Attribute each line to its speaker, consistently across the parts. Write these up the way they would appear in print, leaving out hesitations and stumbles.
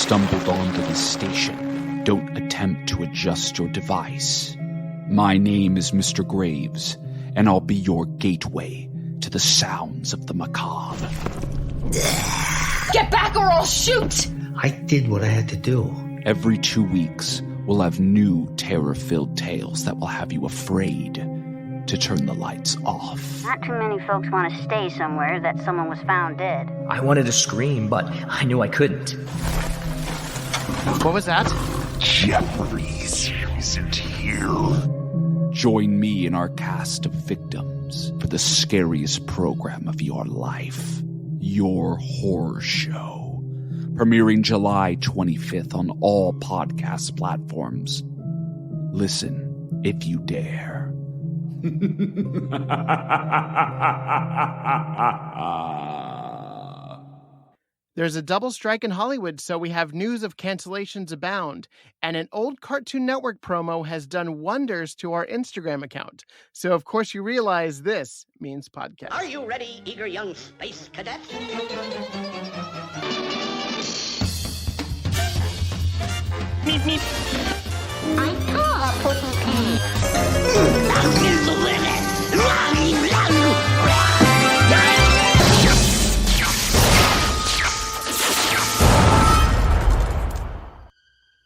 Speaker 1: stumbled onto this station, don't attempt to adjust your device. My name is Mr. Graves, and I'll be your gateway to the sounds of the macabre.
Speaker 2: Get back or I'll shoot!
Speaker 3: I did what I had to do.
Speaker 1: Every 2 weeks, we'll have new terror-filled tales that will have you afraid to turn the lights off.
Speaker 4: Not too many folks want to stay somewhere that someone was found dead.
Speaker 5: I wanted to scream, but I knew I couldn't.
Speaker 6: What was that?
Speaker 7: Jeffries isn't here.
Speaker 1: Join me in our cast of victims for the scariest program of your life, Your Horror Show, premiering July 25th on all podcast platforms. Listen if you dare.
Speaker 6: There's a double strike in Hollywood, so we have news of cancellations abound. And an old Cartoon Network promo has done wonders to our Instagram account. So, of course, you realize this means podcast.
Speaker 8: Are you ready, eager young space cadets?
Speaker 2: Meep, meep.
Speaker 4: I saw a pussy pants.
Speaker 8: Here's the limit.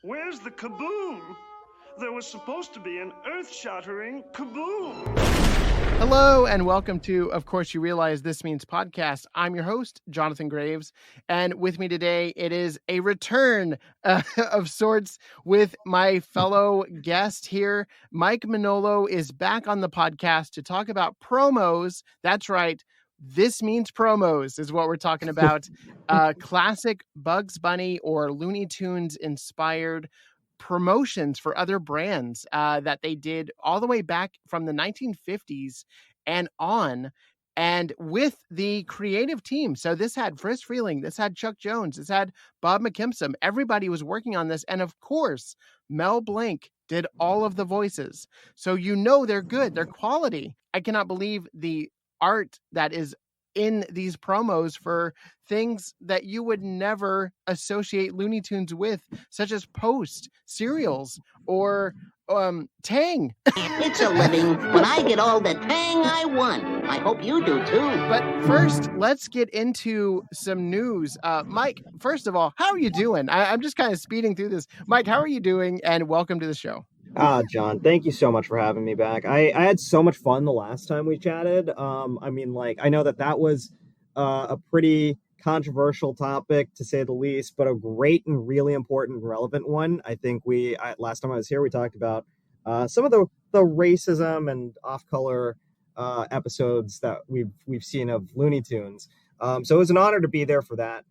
Speaker 9: Where's the kaboom? There was supposed to be an earth-shattering kaboom.
Speaker 6: Hello, and welcome to, of course, you realize this means podcast. I'm your host, Jonathan Graves, and with me today, it is a return of sorts with my fellow guest here. Mike Manolo is back on the podcast to talk about promos. That's right. This means promos is what we're talking about. Classic Bugs Bunny or Looney Tunes inspired promotions for other brands that they did all the way back from the 1950s and on, and with the creative team. So this had Friz Freleng, this had Chuck Jones, this had Bob McKimsom. Everybody was working on this. And of course, Mel Blanc did all of the voices. So you know they're good, they're quality. I cannot believe the art that is in these promos for things that you would never associate Looney Tunes with, such as Post, cereals, or Tang.
Speaker 8: It's a living. When I get all the Tang I want. I hope you do too.
Speaker 6: But first, let's get into some news. Mike, first of all, how are you doing? I'm just kind of speeding through this. Mike, how are you doing? And welcome to the show.
Speaker 10: John, thank you so much for having me back. I had so much fun the last time we chatted. I know that was a pretty controversial topic, to say the least, but a great and really important and relevant one. I think last time I was here, we talked about some of the racism and off-color episodes that we've seen of Looney Tunes. So it was an honor to be there for that.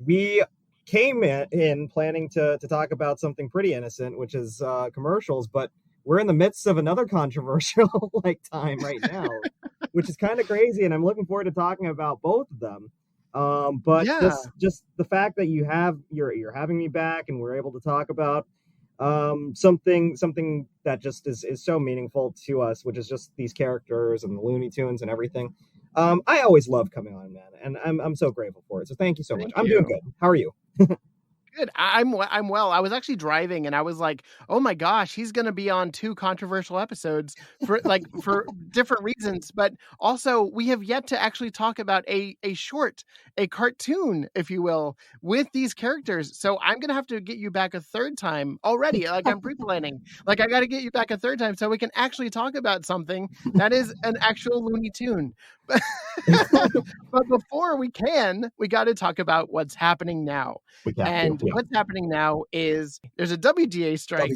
Speaker 10: We came in planning to talk about something pretty innocent, which is commercials, but we're in the midst of another controversial time right now, which is kind of crazy, and I'm looking forward to talking about both of them. But yeah. just the fact that you're having me back and we're able to talk about something that just is so meaningful to us, which is just these characters and the Looney Tunes and everything. I always love coming on, man, and I'm so grateful for it. So thank you so much. I'm doing good. How are you?
Speaker 6: Good. I'm well. I was actually driving and I was like, oh my gosh, he's going to be on 2 controversial episodes for different reasons. But also we have yet to actually talk about a cartoon, if you will, with these characters. So I'm going to have to get you back a third time already. I'm pre-planning. I got to get you back a third time so we can actually talk about something that is an actual Looney Tune. But before we got to talk about what's happening now. What's happening now is there's a WGA strike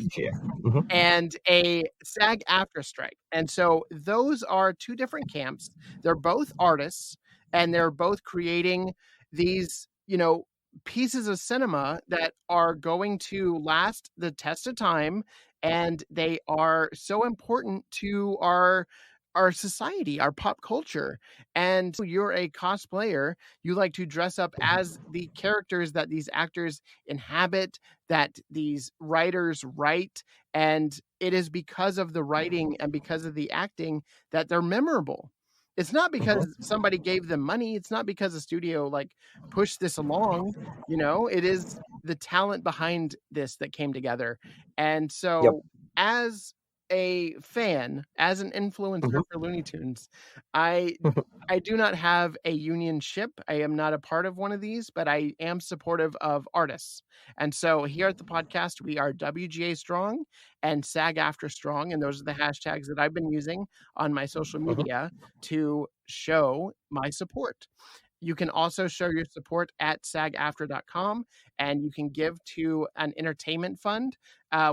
Speaker 6: and a SAG-AFTRA strike. And so those are 2 different camps. They're both artists and they're both creating these, pieces of cinema that are going to last the test of time. And they are so important to our society, our pop culture. And you're a cosplayer. You like to dress up as the characters that these actors inhabit, that these writers write. And it is because of the writing and because of the acting that they're memorable. It's not because somebody gave them money. It's not because a studio pushed this along. It is the talent behind this that came together. And so as a fan, as an influencer for Looney Tunes, I do not have a union ship. I am not a part of one of these, but I am supportive of artists. And so here at the podcast, we are WGA Strong and SAG-AFTRA Strong. And those are the hashtags that I've been using on my social media to show my support. You can also show your support at sagaftra.com, and you can give to an entertainment fund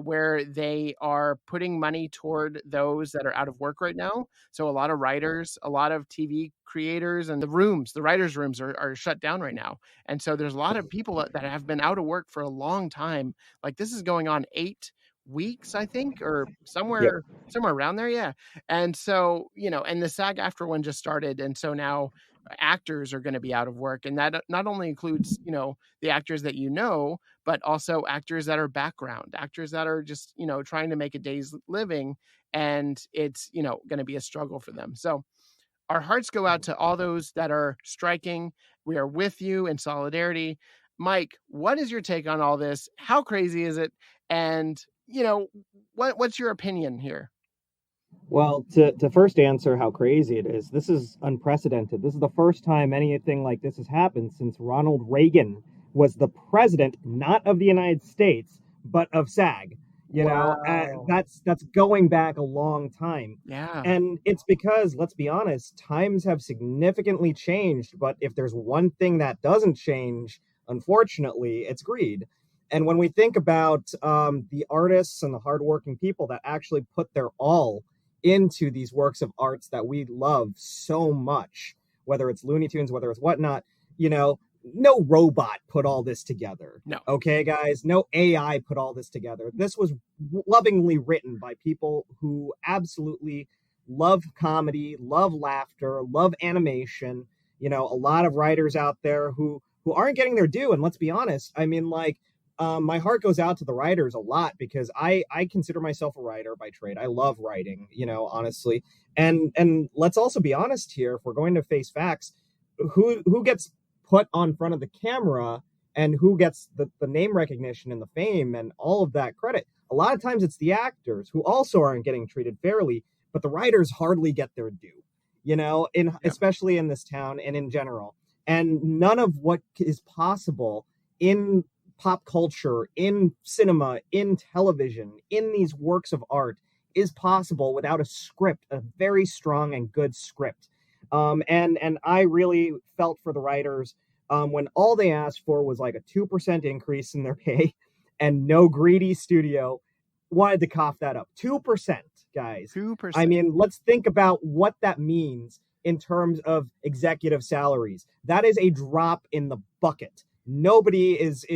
Speaker 6: where they are putting money toward those that are out of work right now. So a lot of writers, a lot of TV creators, and the writers' rooms are shut down right now. And so there's a lot of people that have been out of work for a long time. Like this is going on 8 weeks, I think, or somewhere around there. Yeah. And so, and the SAG-AFTRA one just started. And so now actors are going to be out of work. And that not only includes, the actors that but also actors that are background, actors that are just, trying to make a day's living. And it's, going to be a struggle for them. So our hearts go out to all those that are striking. We are with you in solidarity. Mike, what is your take on all this? How crazy is it? And, what's your opinion here?
Speaker 10: Well, to first answer how crazy it is, this is unprecedented. This is the first time anything like this has happened since Ronald Reagan was the president, not of the United States, but of SAG. That's going back a long time.
Speaker 6: Yeah.
Speaker 10: And it's because, let's be honest, times have significantly changed. But if there's one thing that doesn't change, unfortunately, it's greed. And when we think about the artists and the hardworking people that actually put their all into these works of arts that we love so much, whether it's Looney Tunes, whether it's whatnot, no robot put all this together.
Speaker 6: No.
Speaker 10: Okay, guys? No AI put all this together. This was lovingly written by people who absolutely love comedy, love laughter, love animation. A lot of writers out there who aren't getting their due. And let's be honest, I mean, my heart goes out to the writers a lot because I consider myself a writer by trade. I love writing, honestly. And let's also be honest here. If we're going to face facts, who gets put on front of the camera and who gets the name recognition and the fame and all of that credit? A lot of times it's the actors who also aren't getting treated fairly, but the writers hardly get their due, especially in this town and in general. And none of what is possible in pop culture, in cinema, in television, in these works of art is possible without a script, a very strong and good script. And I really felt for the writers when all they asked for was like a 2% increase in their pay, and no greedy studio wanted to cough that up. 2%, guys.
Speaker 6: 2%.
Speaker 10: I mean, let's think about what that means in terms of executive salaries. That is a drop in the bucket. Nobody is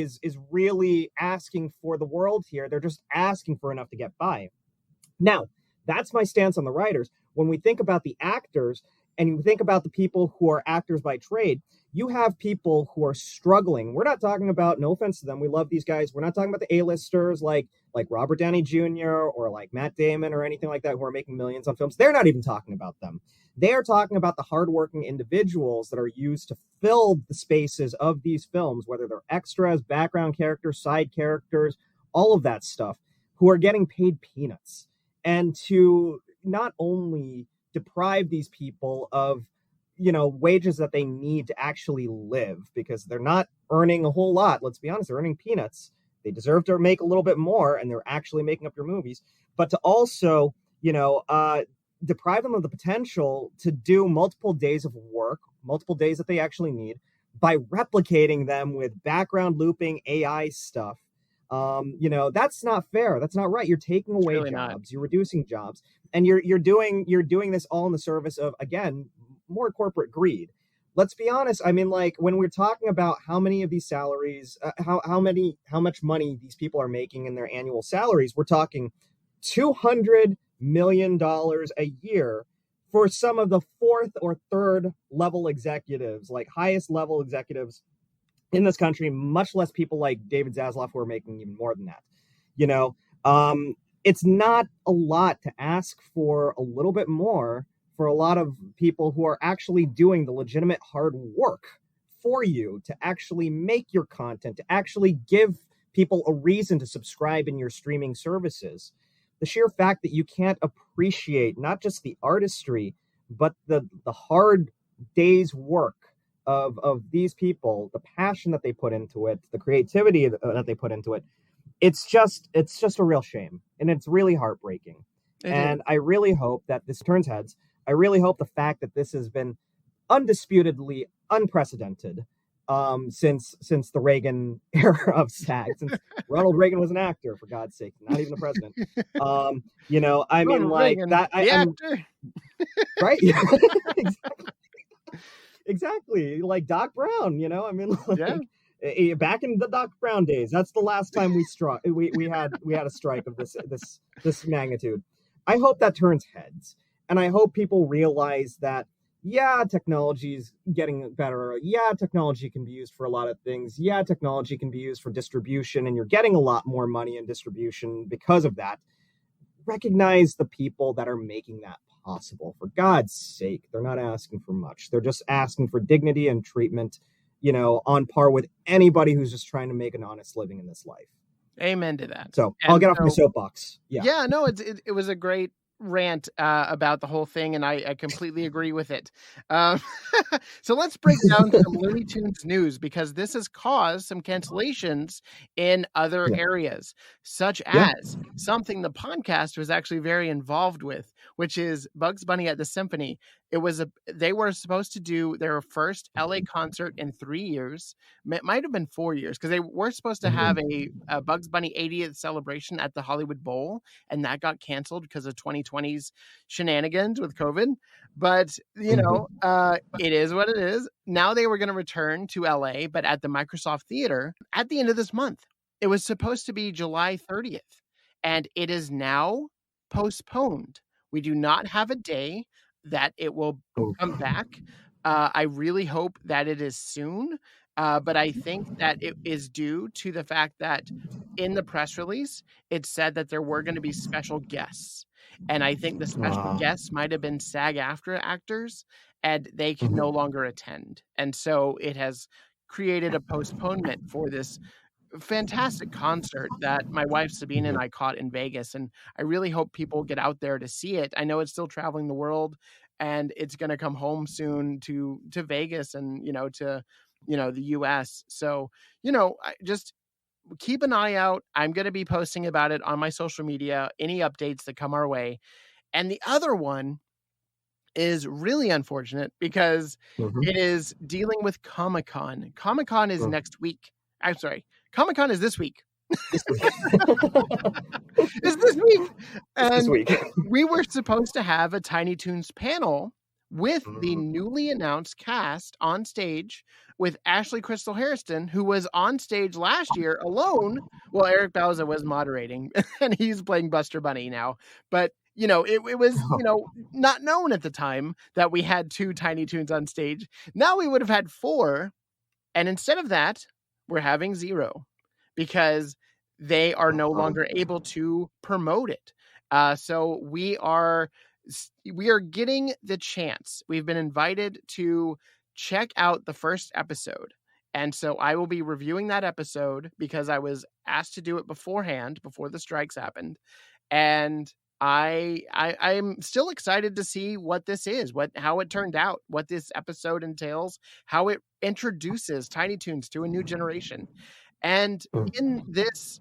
Speaker 10: really asking for the world here. They're just asking for enough to get by. Now, that's my stance on the writers. When we think about the actors and you think about the people who are actors by trade, you have people who are struggling. We're not talking about, no offense to them, we love these guys. We're not talking about the A-listers like Robert Downey Jr. or like Matt Damon or anything like that who are making millions on films. They're not even talking about them. They are talking about the hardworking individuals that are used to fill the spaces of these films, whether they're extras, background characters, side characters, all of that stuff, who are getting paid peanuts. And to not only deprive these people of, wages that they need to actually live, because they're not earning a whole lot. Let's be honest, they're earning peanuts. They deserve to make a little bit more, and they're actually making up your movies. But to also, deprive them of the potential to do multiple days of work, multiple days that they actually need, by replicating them with background looping AI stuff. That's not fair. That's not right. You're taking away
Speaker 6: really
Speaker 10: jobs.
Speaker 6: Not.
Speaker 10: You're reducing jobs, and you're doing this all in the service of, again, more corporate greed. Let's be honest. I mean, when we're talking about how many of these salaries, how much money these people are making in their annual salaries, we're talking $200 million a year for some of the fourth or third level executives, like highest level executives in this country, much less people like David Zaslav who are making even more than that. It's not a lot to ask for a little bit more for a lot of people who are actually doing the legitimate hard work for you to actually make your content, to actually give people a reason to subscribe in your streaming services. The sheer fact that you can't appreciate not just the artistry, but the hard day's work of these people, the passion that they put into it, the creativity that they put into it, it's just a real shame, and it's really heartbreaking. I really hope that this turns heads. I really hope the fact that this has been undisputedly unprecedented since the Reagan era of SAG, since Ronald Reagan was an actor, for God's sake, not even a president. You know, I mean, like Reagan, that. Actor. Right? Exactly. Like Doc Brown, you know, I mean, like, back in the Doc Brown days, that's the last time we had a strike of this magnitude. I hope that turns heads, and I hope people realize that, yeah, technology is getting better. Yeah, technology can be used for a lot of things. Yeah, technology can be used for distribution, and you're getting a lot more money in distribution because of that. Recognize the people that are making that possible. For God's sake, they're not asking for much. They're just asking for dignity and treatment, you know, on par with anybody who's just trying to make an honest living in this life.
Speaker 6: Amen to that.
Speaker 10: So I'll get off my soapbox.
Speaker 6: Yeah, no, it was a great rant about the whole thing, and I completely agree with it. So let's break down some Looney Tunes news, because this has caused some cancellations in other areas, such as something the podcast was actually very involved with, which is Bugs Bunny at the Symphony. They were supposed to do their first LA concert in 3 years. It might have been 4 years, because they were supposed to have a Bugs Bunny 80th celebration at the Hollywood Bowl, and that got canceled because of 2020's shenanigans with COVID. But, you know, it is what it is. Now they were going to return to LA, but at the Microsoft Theater at the end of this month. It was supposed to be July 30th, and it is now postponed. We do not have a day that it will come back. I really hope that it is soon, but I think that it is due to the fact that in the press release, it said that there were going to be special guests. And I think the special guests might have been SAG-AFTRA actors, and they can no longer attend. And so it has created a postponement for this fantastic concert that my wife Sabine and I caught in Vegas, and I really hope people get out there to see it. I know it's still traveling the world, and it's going to come home soon to Vegas and to the US. So just keep an eye out. I'm going to be posting about it on my social media, any updates that come our way. And the other one is really unfortunate because it is dealing with Comic-Con. Comic-Con is next week. I'm sorry. Comic-Con is this week. It's this week. And we were supposed to have a Tiny Toons panel with the newly announced cast on stage with Ashley Crystal Harrison, who was on stage last year alone. Well, Eric Bauza was moderating, and he's playing Buster Bunny now. But, it was, not known at the time that we had 2 Tiny Toons on stage. Now we would have had 4. And instead of that, we're having 0 because they are no longer able to promote it. So we are getting the chance. We've been invited to check out the first episode. And so I will be reviewing that episode because I was asked to do it beforehand, before the strikes happened. And I'm still excited to see what this is, how it turned out, what this episode entails, how it introduces Tiny Toons to a new generation. And in this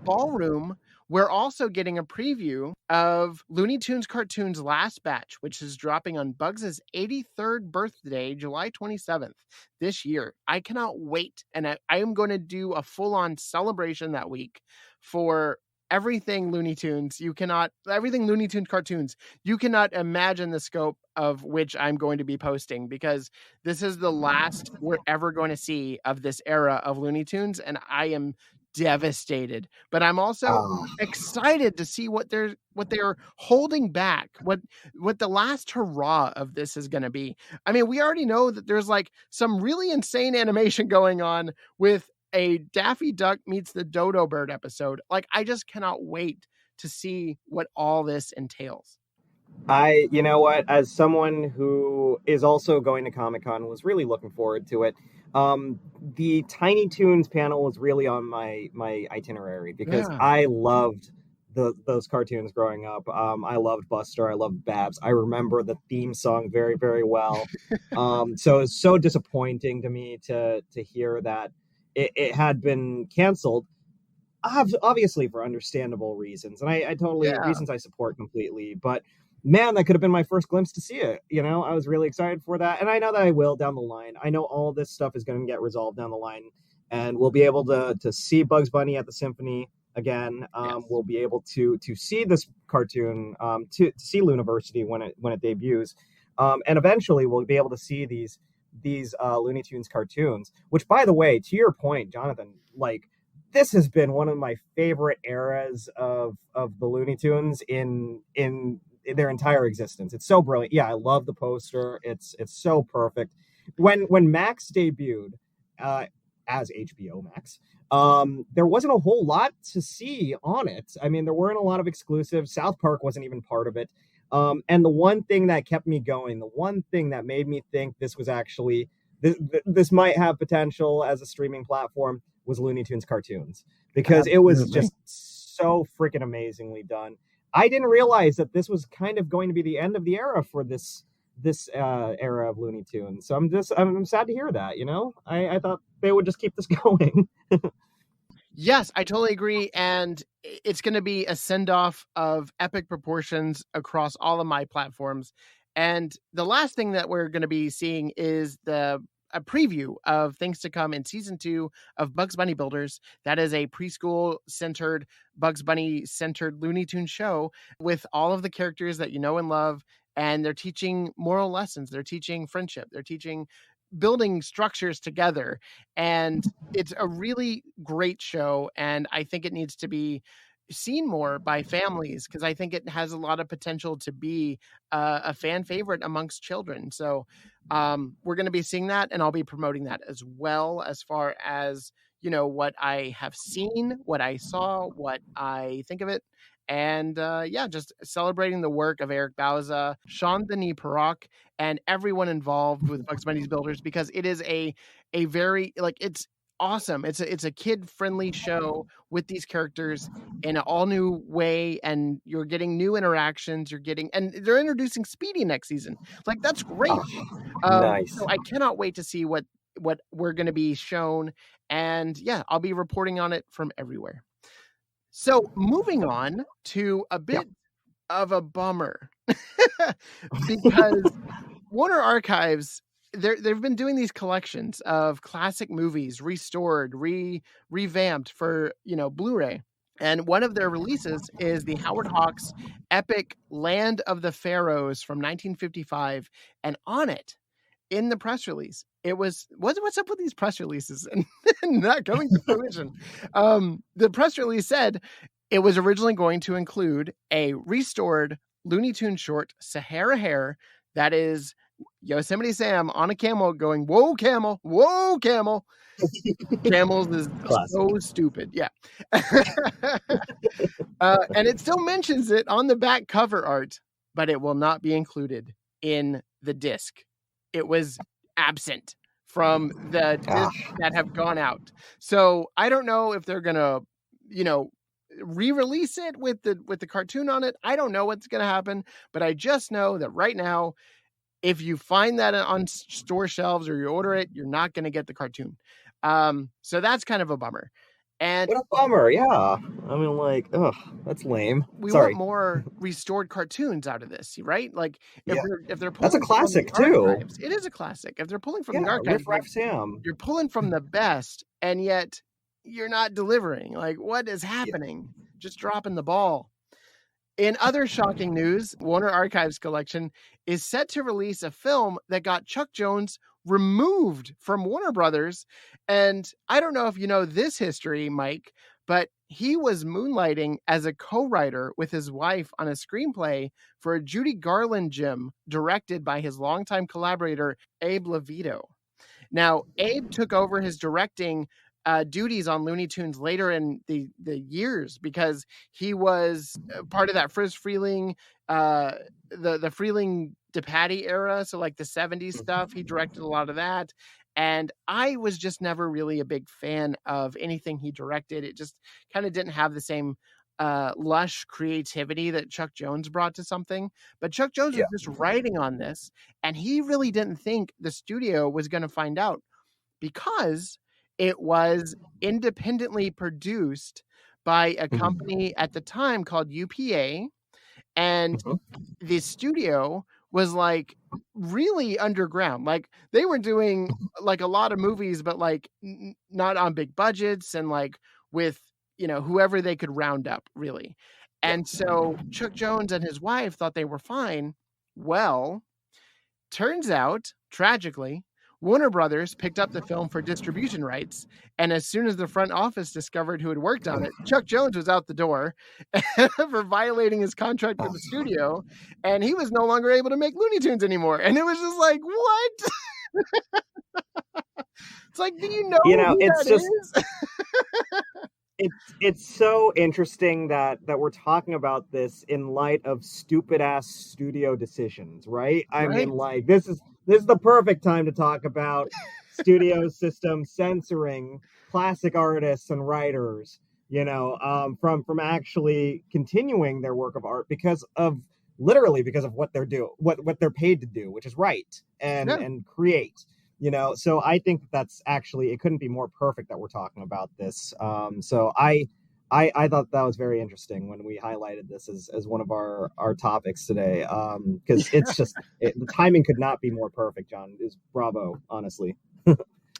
Speaker 6: ballroom, we're also getting a preview of Looney Tunes Cartoons Last Batch, which is dropping on Bugs' 83rd birthday, July 27th this year. I cannot wait. And I am going to do a full-on celebration that week for everything Looney Tunes. Everything Looney Tunes cartoons. You cannot imagine the scope of which I'm going to be posting, because this is the last we're ever going to see of this era of Looney Tunes, and I am devastated. But I'm also excited to see what they're holding back, what the last hurrah of this is going to be. I mean, we already know that there's like some really insane animation going on with a Daffy Duck meets the Dodo Bird episode. Like, I just cannot wait to see what all this entails.
Speaker 10: You know what, as someone who is also going to Comic-Con, was really looking forward to it. The Tiny Toons panel was really on my itinerary because I loved those cartoons growing up. I loved Buster. I loved Babs. I remember the theme song very, very well. So it's so disappointing to me to hear that it had been canceled. Obviously for understandable reasons, and I totally reasons I support completely. But man, that could have been my first glimpse to see it. You know, I was really excited for that, and I know that I will down the line. I know all this stuff is going to get resolved down the line, and we'll be able to see Bugs Bunny at the Symphony again. We'll be able to see this cartoon, to see Looniversity when it debuts, and eventually we'll be able to see these Looney Tunes cartoons. Which, by the way, to your point, Jonathan, like, this has been one of my favorite eras of the Looney Tunes in their entire existence. It's so brilliant. Yeah, I love the poster. It's so perfect. When Max debuted as HBO Max, there wasn't a whole lot to see on it. I mean, there weren't a lot of exclusives. South Park wasn't even part of it. And the one thing that kept me going, the one thing that made me think this was actually this might have potential as a streaming platform, was Looney Tunes cartoons, because it was just so freaking amazingly done. I didn't realize that this was kind of going to be the end of the era for this era of Looney Tunes. So I'm sad to hear that, you know? I thought they would just keep this going.
Speaker 6: Yes, I totally agree. And it's going to be a send-off of epic proportions across all of my platforms. And the last thing that we're going to be seeing is a preview of things to come in season 2 of Bugs Bunny Builders. That is a preschool-centered, Bugs Bunny-centered Looney Tunes show with all of the characters that you know and love. And they're teaching moral lessons. They're teaching friendship. They're teaching building structures together. And it's a really great show. And I think it needs to be seen more by families, because I think it has a lot of potential to be a fan favorite amongst children. So we're going to be seeing that, and I'll be promoting that as well, as far as, you know, what I have seen, what I saw, what I think of it. And just celebrating the work of Eric Bauza, Sean Denis Perrock, and everyone involved with Bugs Bunny's Builders, because it is a very, like, it's awesome. It's a kid-friendly show with these characters in an all-new way, and you're getting new interactions. And they're introducing Speedy next season. Like, that's great.
Speaker 10: Nice.
Speaker 6: So I cannot wait to see what we're going to be shown. And yeah, I'll be reporting on it from everywhere. So moving on to a bit of a bummer, because Warner Archives, they've been doing these collections of classic movies restored, revamped for, you know, Blu-ray. And one of their releases is the Howard Hawks epic Land of the Pharaohs from 1955. And on it, in the press release, it was, what's up with these press releases and not coming to fruition? The press release said it was originally going to include a restored Looney Tunes short, Sahara Hare, that is Yosemite Sam on a camel going, "Whoa, camel! Whoa, camel!" Camels is so stupid. Yeah. And it still mentions it on the back cover art, but it will not be included in the disc. It was absent from the discs that have gone out. So I don't know if they're going to, you know, re-release it with the cartoon on it. I don't know what's going to happen, but I just know that right now, if you find that on store shelves or you order it, you're not going to get the cartoon. So that's kind of a bummer. And
Speaker 10: what a bummer. Yeah. I mean, like, that's lame.
Speaker 6: We want more restored cartoons out of this, right? Like, if they're pulling,
Speaker 10: that's a classic too.
Speaker 6: Archives, it is a classic. If they're pulling from the archives, like, you're pulling from the best, and yet you're not delivering. Like, what is happening? Just dropping the ball. In other shocking news, Warner Archives Collection is set to release a film that got Chuck Jones removed from Warner Brothers. And I don't know if you know this history, Mike, but he was moonlighting as a co-writer with his wife on a screenplay for a Judy Garland gem directed by his longtime collaborator, Abe Levito. Now, Abe took over his directing duties on Looney Tunes later in the years, because he was part of that Friz Freleng, the Freleng DePatie era. So like the 70s stuff, he directed a lot of that. And I was just never really a big fan of anything he directed. It just kind of didn't have the same lush creativity that Chuck Jones brought to something. But Chuck Jones was just writing on this, and he really didn't think the studio was going to find out, because it was independently produced by a company at the time called UPA, and the studio was like really underground. Like they were doing like a lot of movies, but like not on big budgets, and like with, you know, whoever they could round up, really. And so Chuck Jones and his wife thought they were fine. Well, turns out, tragically, Warner Brothers picked up the film for distribution rights, and as soon as the front office discovered who had worked on it, Chuck Jones was out the door for violating his contract with the studio, and he was no longer able to make Looney Tunes anymore. And it was just like, what? It's like, do you know who
Speaker 10: it's
Speaker 6: that
Speaker 10: just
Speaker 6: is?
Speaker 10: it's so interesting that we're talking about this in light of stupid ass studio decisions, right? I mean, like this is the perfect time to talk about studio system censoring classic artists and writers, you know, from actually continuing their work of art because of what they're what they're paid to do, which is write and create. You know, so I think that's actually, it couldn't be more perfect that we're talking about this. So I thought that was very interesting when we highlighted this as one of our topics today, because it's just the timing could not be more perfect. John, is bravo, honestly.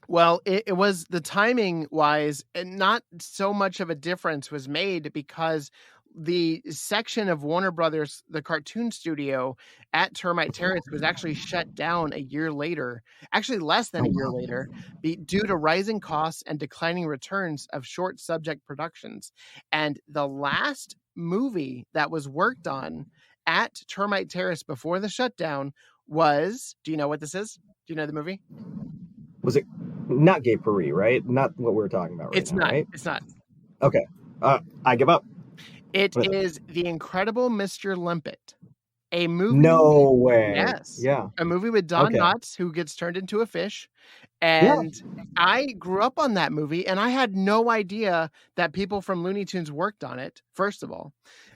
Speaker 6: Well, it was, the timing wise, and not so much of a difference was made because the section of Warner Brothers, the cartoon studio at Termite Terrace, was actually shut down a year later, actually less than a year later, due to rising costs and declining returns of short subject productions. And the last movie that was worked on at Termite Terrace before the shutdown was, do you know what this is? Do you know the movie?
Speaker 10: Was it not Gay Paris, right? Not what we're talking about right now, right?
Speaker 6: It's not.
Speaker 10: Okay. I give up.
Speaker 6: It is The Incredible Mr. Limpet, a movie.
Speaker 10: No way.
Speaker 6: Yes.
Speaker 10: Yeah.
Speaker 6: A movie with Don Knotts, who gets turned into a fish. And I grew up on that movie, and I had no idea that people from Looney Tunes worked on it, first of all.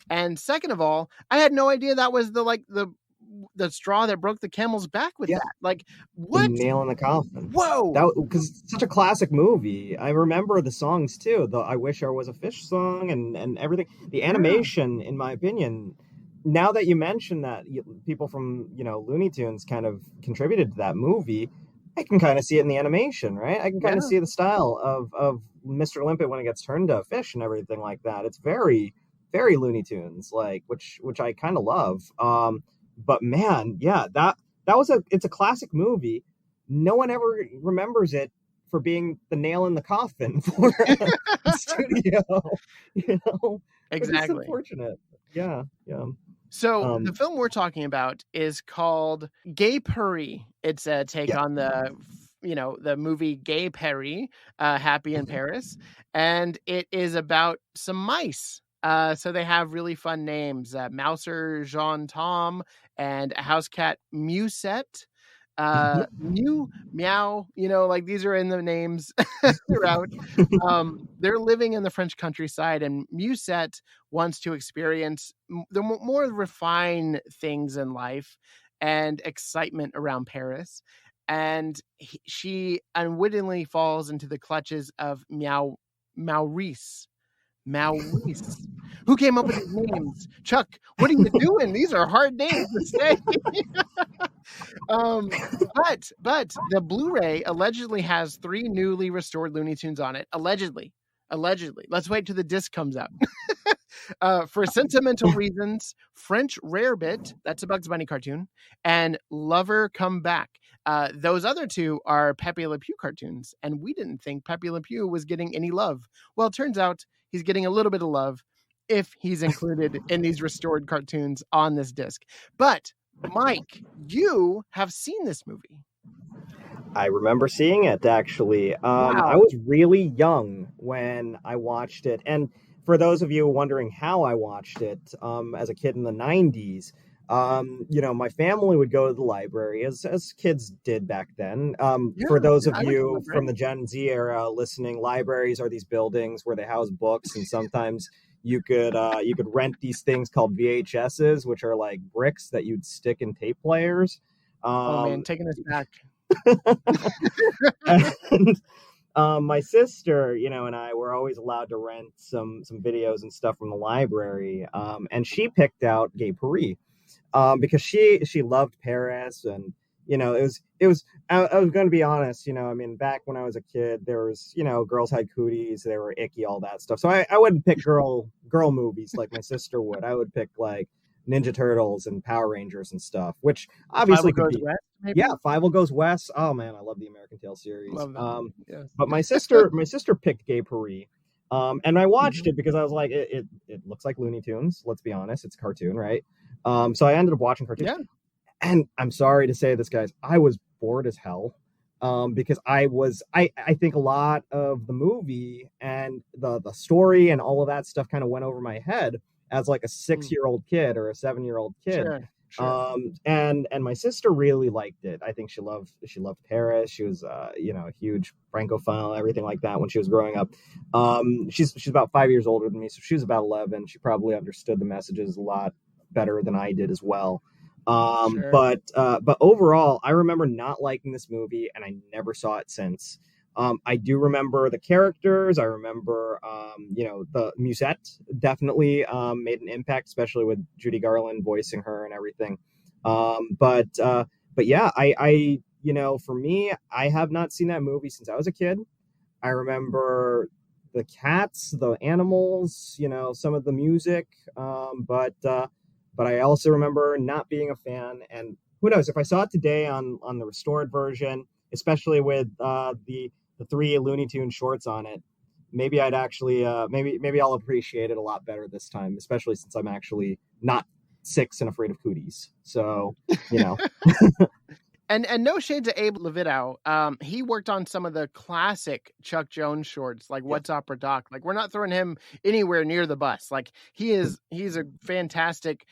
Speaker 6: And second of all, I had no idea that was the straw that broke the camel's back with that. Like, what?
Speaker 10: The nail in the coffin.
Speaker 6: Whoa.
Speaker 10: Because it's such a classic movie. I remember the songs too. The I Wish I Was a Fish song and everything. The animation, in my opinion, now that you mention that people from, you know, Looney Tunes kind of contributed to that movie, I can kind of see it in the animation, right? I can kind of see the style of Mr. Limpet when it gets turned to a fish and everything like that. It's very, very Looney Tunes, like, which I kind of love. But man, it's a classic movie. No one ever remembers it for being the nail in the coffin for the studio, you know?
Speaker 6: Exactly.
Speaker 10: It's unfortunate. Yeah.
Speaker 6: So the film we're talking about is called Gay Paris. It's a take on the movie Gay Paris, Happy in Paris. And it is about some mice. So they have really fun names, Mouser Jean Tom and a house cat Musette, Mew, Meow, you know, like these are in the names throughout. They're living in the French countryside, and Musette wants to experience the more refined things in life and excitement around Paris. And she unwittingly falls into the clutches of Maurice, who came up with these names. Chuck, what are you doing? These are hard names to say. But the Blu-ray allegedly has 3 newly restored Looney Tunes on it. Allegedly. Let's wait till the disc comes out. For sentimental reasons, French Rarebit, that's a Bugs Bunny cartoon, and Lover Come Back. Those other 2 are Pepe Le Pew cartoons, and we didn't think Pepe Le Pew was getting any love. Well, it turns out he's getting a little bit of love if he's included in these restored cartoons on this disc. But Mike, you have seen this movie.
Speaker 10: I remember seeing it, actually.
Speaker 6: Wow.
Speaker 10: I was really young when I watched it. And for those of you wondering how I watched it, as a kid in the 90s, my family would go to the library, as kids did back then. For those of you from the Gen Z era listening, libraries are these buildings where they house books, and sometimes you could rent these things called VHSs, which are like bricks that you'd stick in tape players.
Speaker 6: Oh man, taking us back.
Speaker 10: And my sister, and I were always allowed to rent some videos and stuff from the library. And she picked out Gay Paris, because she loved Paris, and it was. I was going to be honest, back when I was a kid, there was, girls had cooties, they were icky, all that stuff. So I wouldn't pick girl movies like my sister would. I would pick like Ninja Turtles and Power Rangers and stuff, which obviously could be.
Speaker 6: West, maybe?
Speaker 10: Yeah, Fievel Goes West. Oh man, I love the American Tail series.
Speaker 6: Love that. Yes.
Speaker 10: But my sister picked Gay Paris, and I watched it because I was like, it looks like Looney Tunes. Let's be honest, it's a cartoon, right? So I ended up watching cartoons.
Speaker 6: Yeah.
Speaker 10: And I'm sorry to say this, guys, I was bored as hell, because I think a lot of the movie and the story and all of that stuff kind of went over my head as like a 6-year-old kid or a 7-year-old kid.
Speaker 6: Sure.
Speaker 10: And my sister really liked it. I think she loved Paris. She was a huge Francophile, everything like that when she was growing up. She's about 5 years older than me, so she was about 11. She probably understood the messages a lot better than I did as well.
Speaker 6: Sure.
Speaker 10: But overall, I remember not liking this movie, and I never saw it since. I do remember the characters. I remember, the musette definitely made an impact, especially with Judy Garland voicing her and everything. But yeah, I for me, I have not seen that movie since I was a kid. I remember the cats, the animals, some of the music, but I also remember not being a fan. And who knows, if I saw it today on the restored version, especially with the 3 Looney Tunes shorts on it, maybe I'd actually maybe I'll appreciate it a lot better this time, especially since I'm actually not 6 and afraid of cooties. So,
Speaker 6: And no shade to Abe Levitow. He worked on some of the classic Chuck Jones shorts, like What's Opera Doc. Like, we're not throwing him anywhere near the bus. Like, he's a fantastic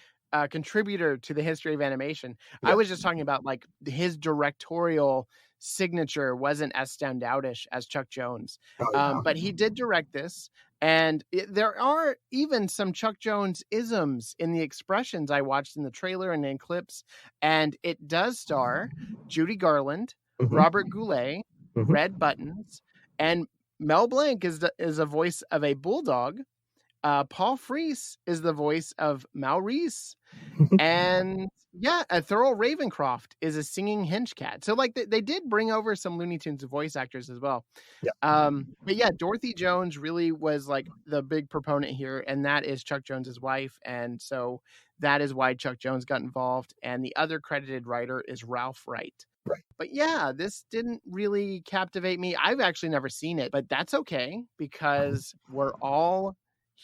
Speaker 6: contributor to the history of animation. Yeah. I was just talking about like his directorial signature wasn't as standoutish as Chuck Jones. But he did direct this, and there are even some Chuck Jones isms in the expressions I watched in the trailer and in clips, and it does star Judy Garland, Robert Goulet, Red Buttons, and Mel Blanc is a voice of a bulldog. Paul Frees is the voice of Maurice, and Thurl Ravencroft is a singing hench cat. So like they did bring over some Looney Tunes voice actors as well. Yeah. But yeah, Dorothy Jones really was like the big proponent here, and that is Chuck Jones's wife, and so that is why Chuck Jones got involved. And the other credited writer is Ralph Wright. Right. But yeah, this didn't really captivate me. I've actually never seen it, but that's okay because we're all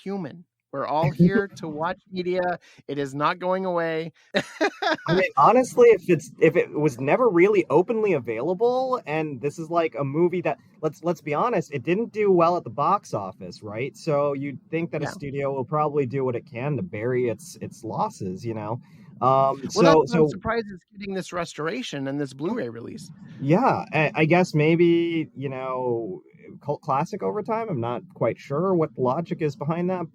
Speaker 6: human. We're all here to watch media. It is not going away.
Speaker 10: I mean, honestly, if it was never really openly available, and this is like a movie that let's be honest, it didn't do well at the box office, right? So you'd think that a studio will probably do what it can to bury its losses, I'm
Speaker 6: surprised it's getting this restoration and this Blu-ray release.
Speaker 10: Yeah, I guess maybe cult classic over time. I'm not quite sure what the logic is behind that,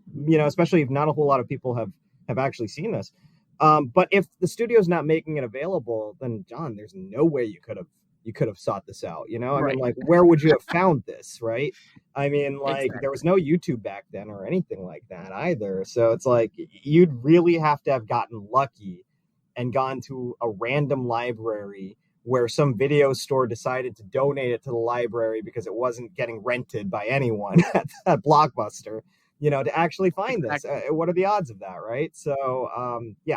Speaker 10: especially if not a whole lot of people have actually seen this. But if the studio's not making it available, then John, there's no way you could have sought this out. Right. I mean, like, where would you have found this? Right. I mean, like, exactly. There was no YouTube back then or anything like that either. So it's like, you'd really have to have gotten lucky and gone to a random library where some video store decided to donate it to the library because it wasn't getting rented by anyone at Blockbuster, to actually find this. What are the odds of that, right? So,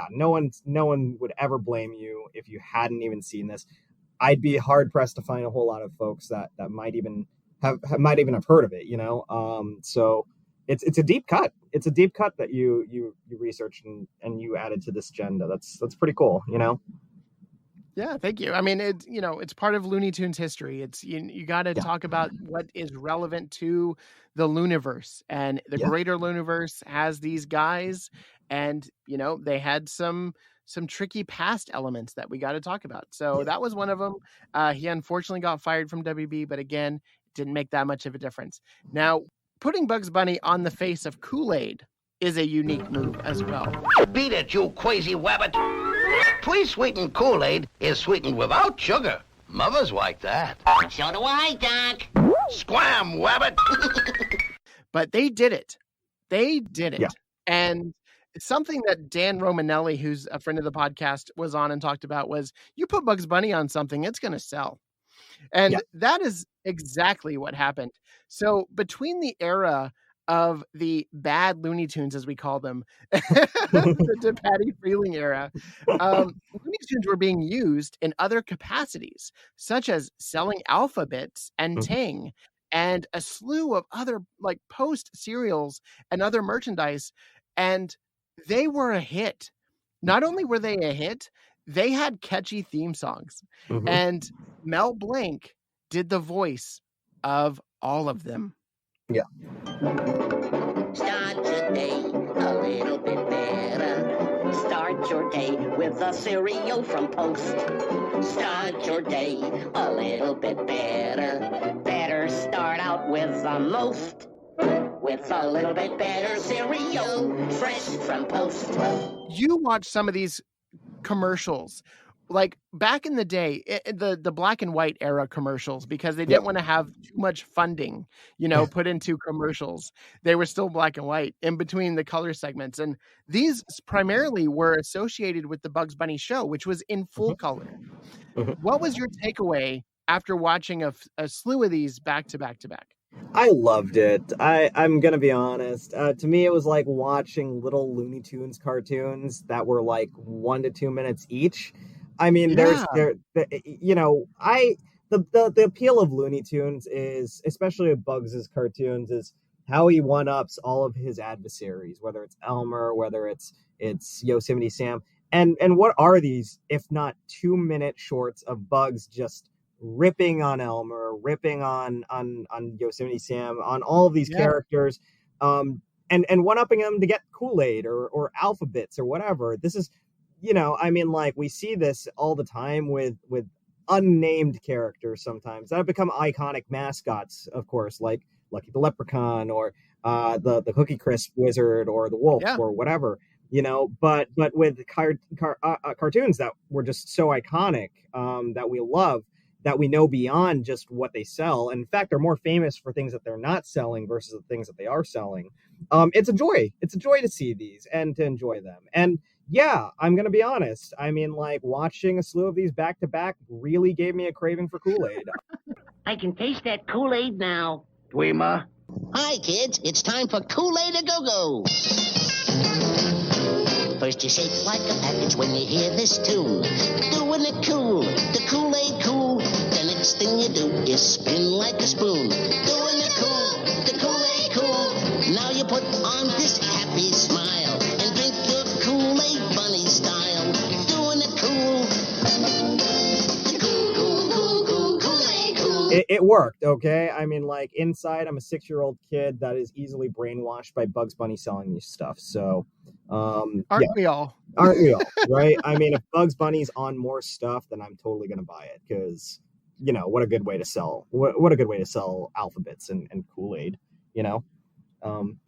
Speaker 10: no one would ever blame you if you hadn't even seen this. I'd be hard pressed to find a whole lot of folks that might even have heard of it, So it's a deep cut. It's a deep cut that you researched and you added to this agenda. That's pretty cool,
Speaker 6: Yeah, thank you. I mean, it's part of Looney Tunes history. It's you got to talk about what is relevant to the Looniverse, and the greater Looniverse has these guys, and they had some tricky past elements that we got to talk about. So that was one of them. He unfortunately got fired from WB, but again, it didn't make that much of a difference. Now, putting Bugs Bunny on the face of Kool-Aid is a unique move as well.
Speaker 8: Beat it, you crazy wabbit. Pre-sweetened Kool-Aid is sweetened without sugar. Mothers like that. So do I, Doc. Squam, wabbit.
Speaker 6: But they did it. They did it.
Speaker 10: Yeah.
Speaker 6: And something that Dan Romanelli, who's a friend of the podcast, was on and talked about was, you put Bugs Bunny on something, it's going to sell. And that is exactly what happened. So between the era of the bad Looney Tunes, as we call them, the Patty Freleng era, Looney Tunes were being used in other capacities, such as selling Alphabits and Tang, and a slew of other like Post cereals and other merchandise. And they were a hit. Not only were they a hit, they had catchy theme songs. And Mel Blanc did the voice of all of them.
Speaker 8: Yeah. Start your day a little bit better. Start your day with a cereal from Post. Start your day a little bit better. Better start out with the most. With a little bit better cereal, fresh from Post.
Speaker 6: You watch some of these commercials, like back in the day, the black and white era commercials, because they didn't want to have too much funding, put into commercials. They were still black and white in between the color segments. And these primarily were associated with the Bugs Bunny show, which was in full color. What was your takeaway after watching a slew of these back to back to back?
Speaker 10: I loved it. I'm going to be honest. To me, it was like watching little Looney Tunes cartoons that were like 1 to 2 minutes each. I mean, the appeal of Looney Tunes is, especially of Bugs' cartoons, is how he one-ups all of his adversaries, whether it's Elmer, whether it's Yosemite Sam. And what are these, if not 2-minute shorts of Bugs just ripping on Elmer, ripping on Yosemite Sam, on all of these characters, and one-upping them to get Kool-Aid or Alphabits or whatever. This is, we see this all the time with unnamed characters sometimes that have become iconic mascots, of course, like Lucky the Leprechaun or the Cookie Crisp Wizard or the Wolf or whatever, but with cartoons that were just so iconic, that we love, that we know beyond just what they sell. In fact, they're more famous for things that they're not selling versus the things that they are selling. It's a joy. It's a joy to see these and to enjoy them. And yeah, I'm going to be honest. I mean, like, watching a slew of these back to back really gave me a craving for Kool-Aid.
Speaker 8: I can taste that Kool-Aid now. Dweema. Hi, kids. It's time for Kool-Aid a go-go. First you shake like a package when you hear this tune. Doing it cool, the Kool-Aid cool. The next thing you do is spin like a spoon. Doing it cool, the Kool-Aid cool. Now you put on this happy smile and drink your Kool-Aid bunny style. Doing it cool. Cool, Kool-Aid cool.
Speaker 10: It worked, okay? I mean, like, inside, I'm a 6-year-old kid that is easily brainwashed by Bugs Bunny selling me stuff, so...
Speaker 6: Aren't we all?
Speaker 10: Aren't we all, right? I mean, if Bugs Bunny's on more stuff, then I'm totally going to buy it, because, what a good way to sell. What a good way to sell Alphabets and Kool-Aid,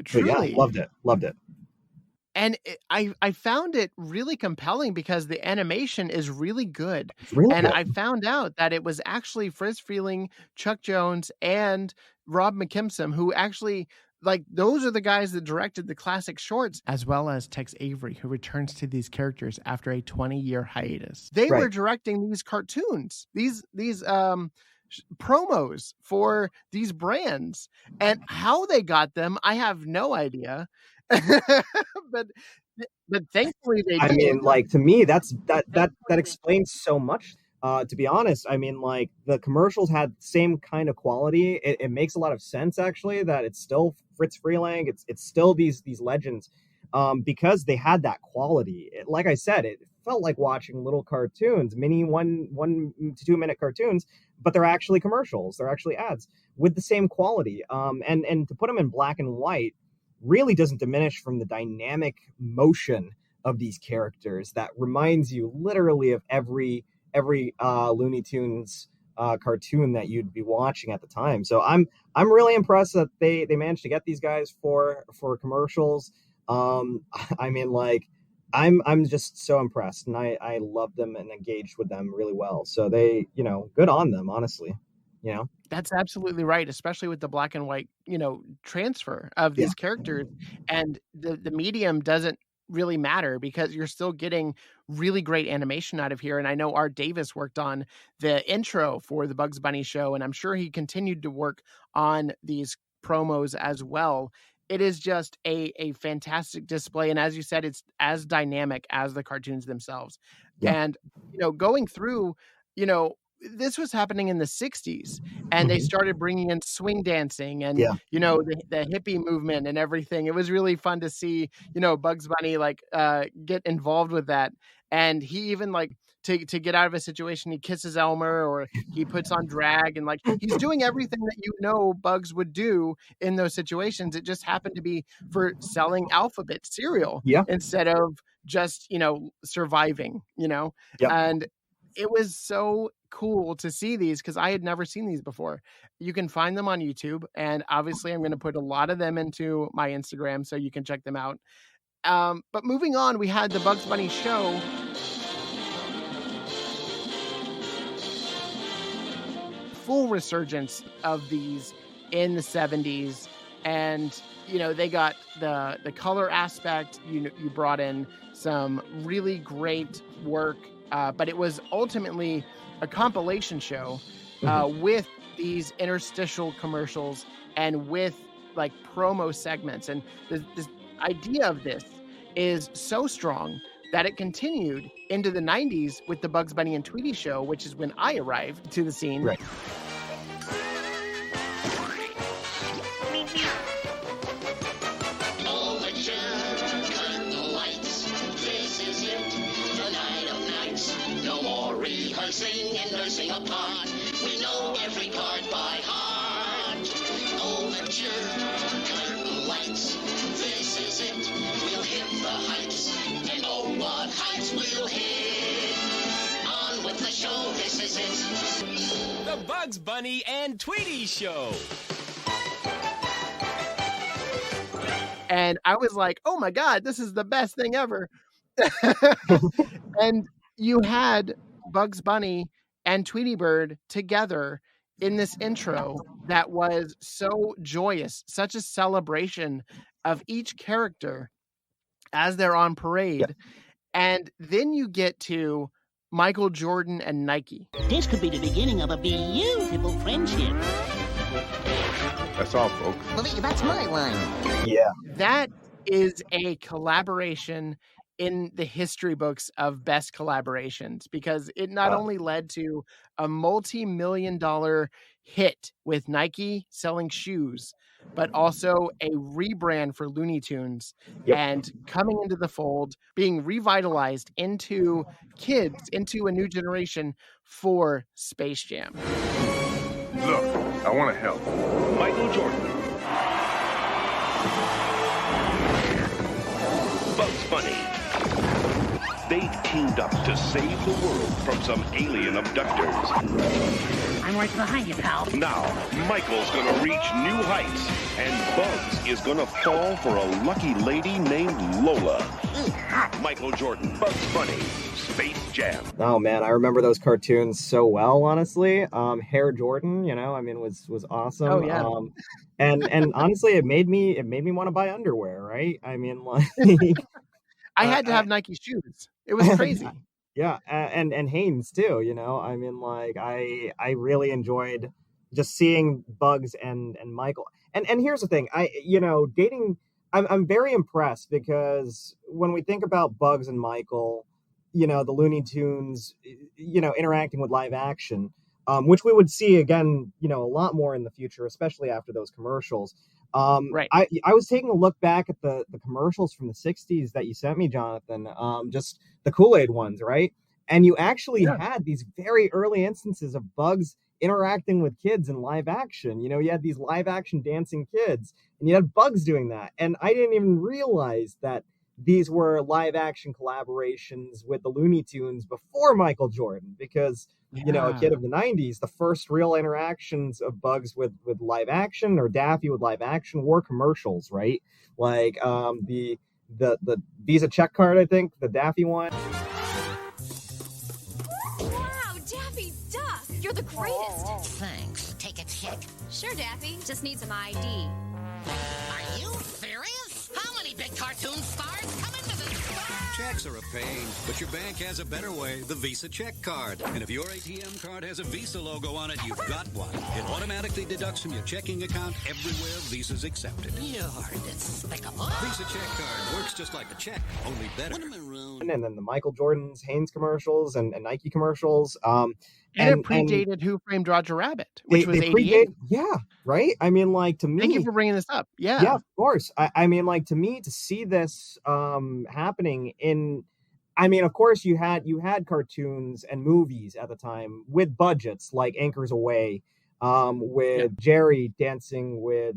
Speaker 6: Truly.
Speaker 10: Yeah, loved it.
Speaker 6: And I found it really compelling because the animation is really good.
Speaker 10: Really
Speaker 6: and
Speaker 10: good.
Speaker 6: I found out that it was actually Friz Freleng, Chuck Jones, and Rob McKimsom who actually, like, those are the guys that directed the classic shorts, as well as Tex Avery, who returns to these characters after a 20-year hiatus. They were directing these cartoons, these promos for these brands, and how they got them, I have no idea. but thankfully they did.
Speaker 10: I mean, like, to me, that explains so much. To be honest, I mean, like, the commercials had the same kind of quality. It makes a lot of sense, actually, that it's still Friz Freleng. It's still these legends, because they had that quality. Like I said, it felt like watching little cartoons, mini 1 to 2 minute cartoons, but they're actually commercials. They're actually ads with the same quality. And to put them in black and white really doesn't diminish from the dynamic motion of these characters that reminds you literally of every Looney Tunes cartoon that you'd be watching at the time. So I'm really impressed that they managed to get these guys for commercials. I mean, like, I'm just so impressed, and I love them and engaged with them really well. So they, good on them, honestly.
Speaker 6: That's absolutely right, especially with the black and white, transfer of these characters, and the medium doesn't really matter because you're still getting really great animation out of here. And I know Art Davis worked on the intro for the Bugs Bunny show, and I'm sure he continued to work on these promos as well. It is just a fantastic display, and as you said, it's as dynamic as the cartoons themselves. And going through, this was happening in the 60s, and they started bringing in swing dancing and, the hippie movement and everything. It was really fun to see, Bugs Bunny get involved with that. And he even to get out of a situation, he kisses Elmer, or he puts on drag, and he's doing everything that Bugs would do in those situations. It just happened to be for selling Alphabet cereal instead of just, surviving, and it was so cool to see these because I had never seen these before. You can find them on YouTube, and obviously I'm going to put a lot of them into my Instagram so you can check them out. But moving on, we had the Bugs Bunny show. Full resurgence of these in the 70s, and they got the color aspect. You brought in some really great work, but it was ultimately a compilation show with these interstitial commercials and with promo segments. And this idea of this is so strong that it continued into the 90s with the Bugs Bunny and Tweety show, which is when I arrived to the scene.
Speaker 10: Right.
Speaker 8: Rehearsing and nursing a part. We know every card by heart. Overture, curtain lights. This is it. We'll hit the heights. And oh, what heights we'll hit. On with the show. This is it.
Speaker 11: The Bugs Bunny and Tweety show.
Speaker 6: And I was like, oh my God, this is the best thing ever. And you had Bugs Bunny and Tweety Bird together in this intro that was so joyous, such a celebration of each character as they're on parade. And then you get to Michael Jordan and Nike.
Speaker 8: This could be the beginning of a beautiful friendship.
Speaker 7: That's all, folks.
Speaker 8: Well, that's my line.
Speaker 10: Yeah.
Speaker 6: That is a collaboration in the history books of best collaborations, because it not only led to a multi-million-dollar hit with Nike selling shoes, but also a rebrand for Looney Tunes and coming into the fold, being revitalized into kids, into a new generation for Space Jam.
Speaker 7: Look, I want to help.
Speaker 12: Michael Jordan. Bugs Bunny. They teamed up to save the world from some alien abductors.
Speaker 8: I'm right behind you, pal.
Speaker 12: Now, Michael's gonna reach new heights, and Bugs is gonna fall for a lucky lady named Lola. Michael Jordan, Bugs Bunny, Space Jam.
Speaker 10: Oh man, I remember those cartoons so well, honestly. Hair Jordan, was awesome.
Speaker 6: Oh yeah.
Speaker 10: And honestly, it made me want to buy underwear, right? I mean, like
Speaker 6: I had to have Nike shoes. It was crazy.
Speaker 10: Yeah, and Hanes too, I really enjoyed just seeing Bugs and Michael. And here's the thing, I'm very impressed because when we think about Bugs and Michael, the Looney Tunes, interacting with live action, which we would see again, a lot more in the future, especially after those commercials.
Speaker 6: Right.
Speaker 10: I was taking a look back at the commercials from the 60s that you sent me, Jonathan, just the Kool-Aid ones, right? And you actually had these very early instances of Bugs interacting with kids in live action. You had these live action dancing kids, and you had Bugs doing that. And I didn't even realize that these were live action collaborations with the Looney Tunes before Michael Jordan, because a kid of the 90s, the first real interactions of Bugs with live action, or Daffy with live action, were commercials, right? Like the Visa check card, I think, the Daffy one.
Speaker 2: Wow, Daffy Duck! You're the greatest!
Speaker 8: Thanks. Take a check.
Speaker 2: Sure, Daffy. Just need some ID.
Speaker 8: Are you serious? How many big cartoon stars come into the store?
Speaker 13: Checks are a pain, but your bank has a better way, the Visa check card. And if your ATM card has a Visa logo on it, you've got one. It automatically deducts from your checking account everywhere Visa's accepted.
Speaker 8: You're despicable.
Speaker 13: Visa check card works just like a check, only better.
Speaker 10: And then the Michael Jordan's Hanes commercials and Nike commercials.
Speaker 6: And it predated Who Framed Roger Rabbit, which was 88.
Speaker 10: Yeah, right? I mean, like, to me...
Speaker 6: Thank you for bringing this up. Yeah.
Speaker 10: Yeah, of course. I mean, like, to me, to see this happening in... I mean, of course, you had cartoons and movies at the time with budgets, like Anchors Away, with Jerry dancing with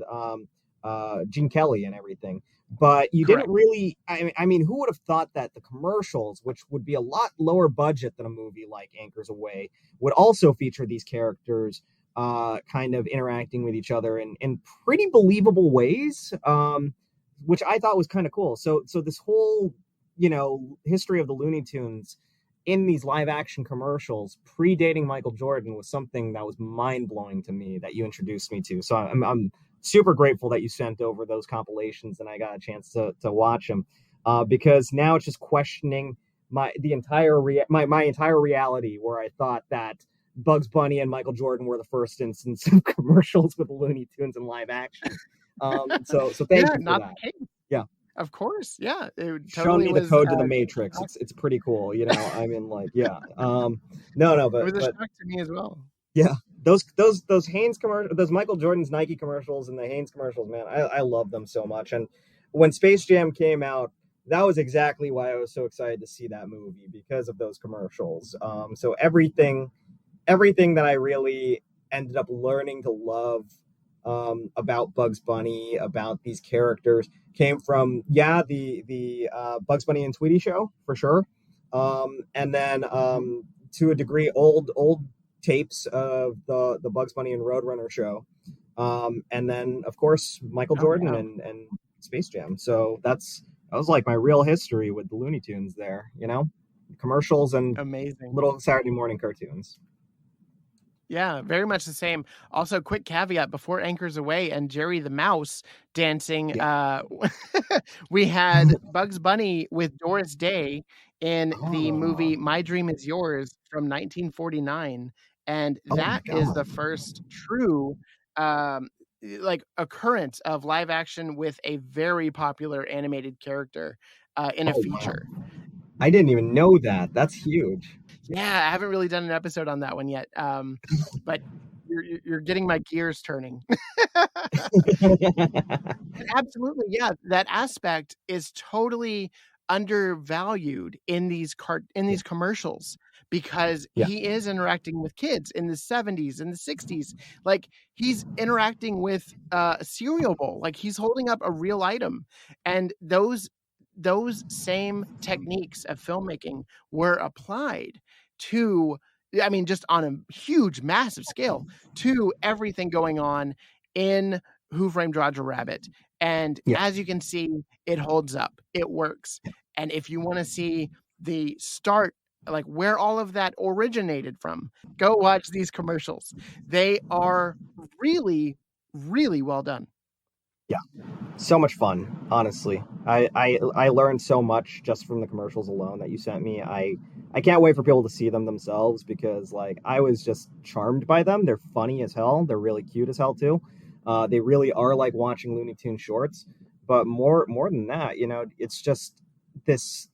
Speaker 10: Gene Kelly and everything. But you didn't really, I mean, who would have thought that the commercials, which would be a lot lower budget than a movie like Anchors Away, would also feature these characters kind of interacting with each other in pretty believable ways, which I thought was kind of cool. So this whole, history of the Looney Tunes in these live action commercials predating Michael Jordan was something that was mind blowing to me, that you introduced me to. So I'm super grateful that you sent over those compilations and I got a chance to watch them, because now it's just questioning my entire reality, where I thought that Bugs Bunny and Michael Jordan were the first instance of commercials with Looney Tunes in live action. So thank you for
Speaker 6: not
Speaker 10: that.
Speaker 6: The case.
Speaker 10: Yeah.
Speaker 6: Of course, yeah. It
Speaker 10: Show me the code to the Matrix. It's pretty cool, I mean, like, yeah. No, but
Speaker 6: it was a shock to me as well.
Speaker 10: Yeah, those Hanes commercials, those Michael Jordan's Nike commercials and the Hanes commercials, man, I love them so much. And when Space Jam came out, that was exactly why I was so excited to see that movie, because of those commercials. So everything that I really ended up learning to love about Bugs Bunny, about these characters, came from the Bugs Bunny and Tweety show, for sure, and then to a degree old tapes of the Bugs Bunny and Roadrunner show, and then of course Michael Jordan and Space Jam. So that was like my real history with the Looney Tunes there, commercials and
Speaker 6: amazing
Speaker 10: little Saturday morning cartoons.
Speaker 6: Yeah, very much the same. Also, quick caveat before Anchors Away and Jerry the Mouse dancing, we had Bugs Bunny with Doris Day in the movie My Dream Is Yours from 1949. And that is the first true occurrence of live action with a very popular animated character in a feature.
Speaker 10: Wow. I didn't even know that. That's huge.
Speaker 6: Yeah, I haven't really done an episode on that one yet, but you're getting my gears turning. Absolutely, yeah. That aspect is totally undervalued in these commercials, because he is interacting with kids in the 70s and the 60s. Like, he's interacting with a cereal bowl, like he's holding up a real item, and those same techniques of filmmaking were applied to, I mean, just on a huge, massive scale, to everything going on in Who Framed Roger Rabbit. And as you can see, it holds up. It works. And if you want to see the start, like where all of that originated from, go watch these commercials. They are really, really well done.
Speaker 10: Yeah, so much fun, honestly. I learned so much just from the commercials alone that you sent me. I can't wait for people to see them themselves, because like I was just charmed by them. They're funny as hell. They're really cute as hell too. They really are like watching Looney Tunes shorts. But more than that, it's just this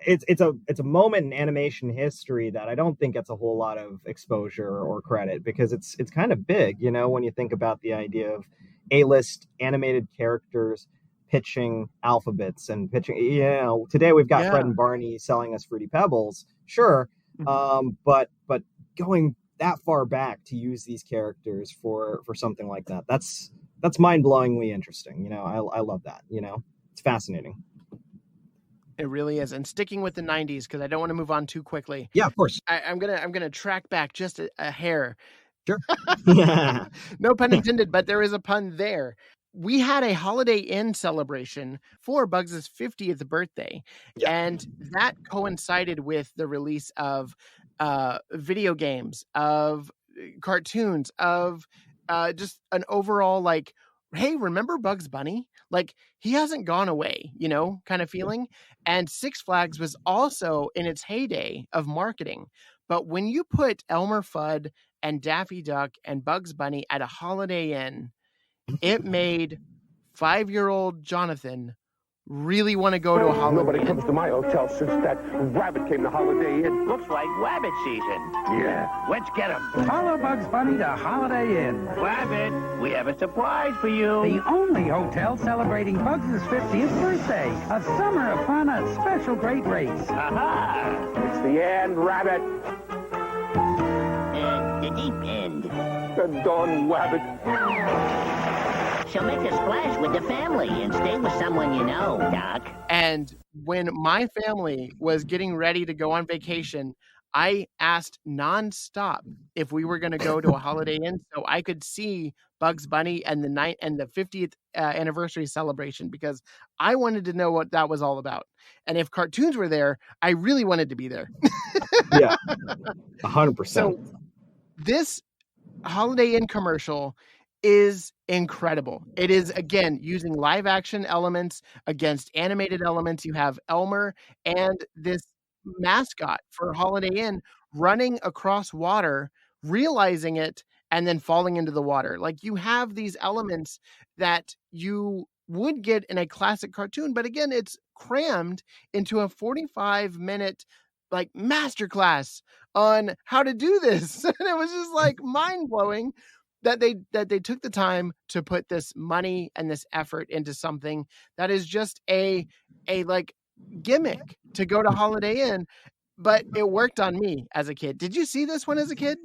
Speaker 10: it's a moment in animation history that I don't think gets a whole lot of exposure or credit, because it's kind of big, you know, when you think about the idea of A-list animated characters pitching alphabets and pitching, you know, today we've got Fred and Barney selling us Fruity Pebbles, sure, but going that far back to use these characters for something like that's mind-blowingly interesting. You know, I love that, you know, it's fascinating.
Speaker 6: It really is. And sticking with the 90s, because I don't want to move on too quickly.
Speaker 10: Yeah, of course.
Speaker 6: I'm gonna track back just a hair.
Speaker 10: Sure.
Speaker 6: No pun intended, but there is a pun there. We had a Holiday Inn celebration for Bugs' 50th birthday, and that coincided with the release of video games, of cartoons, of just an overall like, hey, remember Bugs Bunny? Like, he hasn't gone away, you know, kind of feeling. And Six Flags was also in its heyday of marketing. But when you put Elmer Fudd and Daffy Duck and Bugs Bunny at a Holiday Inn, it made 5-year-old Jonathan really want to go to a Holiday Inn.
Speaker 7: Nobody comes to my hotel since that rabbit came to Holiday Inn.
Speaker 14: Looks like rabbit season.
Speaker 7: Yeah.
Speaker 14: Let's get him.
Speaker 15: Follow Bugs Bunny to Holiday Inn.
Speaker 14: Rabbit, we have a surprise for you.
Speaker 15: The only hotel celebrating Bugs' 50th birthday. A summer of fun at special great rates.
Speaker 14: Aha!
Speaker 7: It's the end, rabbit.
Speaker 14: The deep end.
Speaker 7: The dawn rabbit.
Speaker 14: So make a splash with the family and stay with someone you know, Doc.
Speaker 6: And when my family was getting ready to go on vacation, I asked nonstop if we were going to go to a Holiday Inn so I could see Bugs Bunny and the 50th anniversary celebration, because I wanted to know what that was all about. And if cartoons were there, I really wanted to be there.
Speaker 10: Yeah, 100%.
Speaker 6: So this Holiday Inn commercial is incredible. It is, again, using live action elements against animated elements. You have Elmer and this mascot for Holiday Inn running across water, realizing it, and then falling into the water. Like, you have these elements that you would get in a classic cartoon, but again, it's crammed into a 45-minute like masterclass on how to do this. And it was just like mind-blowing that they took the time to put this money and this effort into something that is just a like gimmick to go to Holiday Inn, but it worked on me as a kid. Did you see this one as a kid?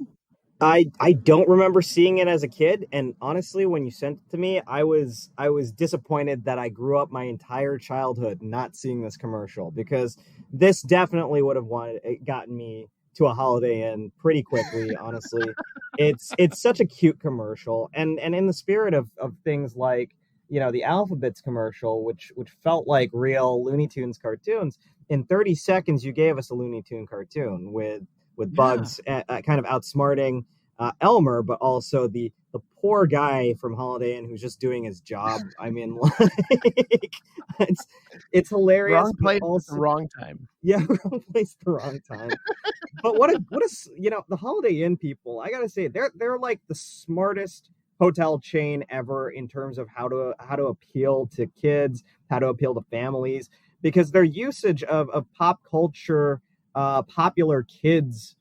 Speaker 10: I don't remember seeing it as a kid, and honestly, when you sent it to me, I was disappointed that I grew up my entire childhood not seeing this commercial, because this definitely would have gotten me to a Holiday Inn pretty quickly. Honestly, it's such a cute commercial, and in the spirit of things like, you know, the Alphabets commercial, which felt like real Looney Tunes cartoons. In 30 seconds, you gave us a Looney Tune cartoon with Bugs kind of outsmarting Elmer, but also the poor guy from Holiday Inn who's just doing his job. I mean, like, it's hilarious.
Speaker 6: Wrong place, also, wrong time.
Speaker 10: Yeah, wrong place, the wrong time. But what a you know, the Holiday Inn people, I gotta say, they're like the smartest hotel chain ever in terms of how to appeal to kids, how to appeal to families, because their usage of pop culture, popular kids,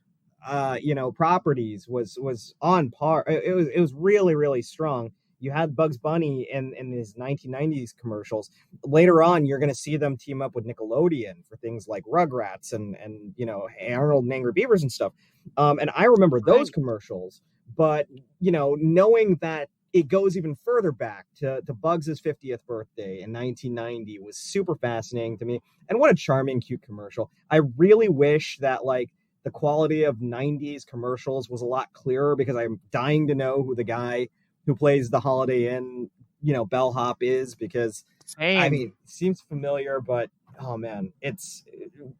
Speaker 10: you know, properties was on par. It was really, really strong. You had Bugs Bunny in his 1990s commercials. Later on, you're going to see them team up with Nickelodeon for things like Rugrats and you know, Arnold and Angry Beavers and stuff. And I remember those commercials, but you know, knowing that it goes even further back to Bugs' 50th birthday in 1990 was super fascinating to me. And what a charming, cute commercial. I really wish that like the quality of 90s commercials was a lot clearer, because I'm dying to know who the guy who plays the Holiday Inn, you know, bellhop is, because I mean, it seems familiar, but oh man, it's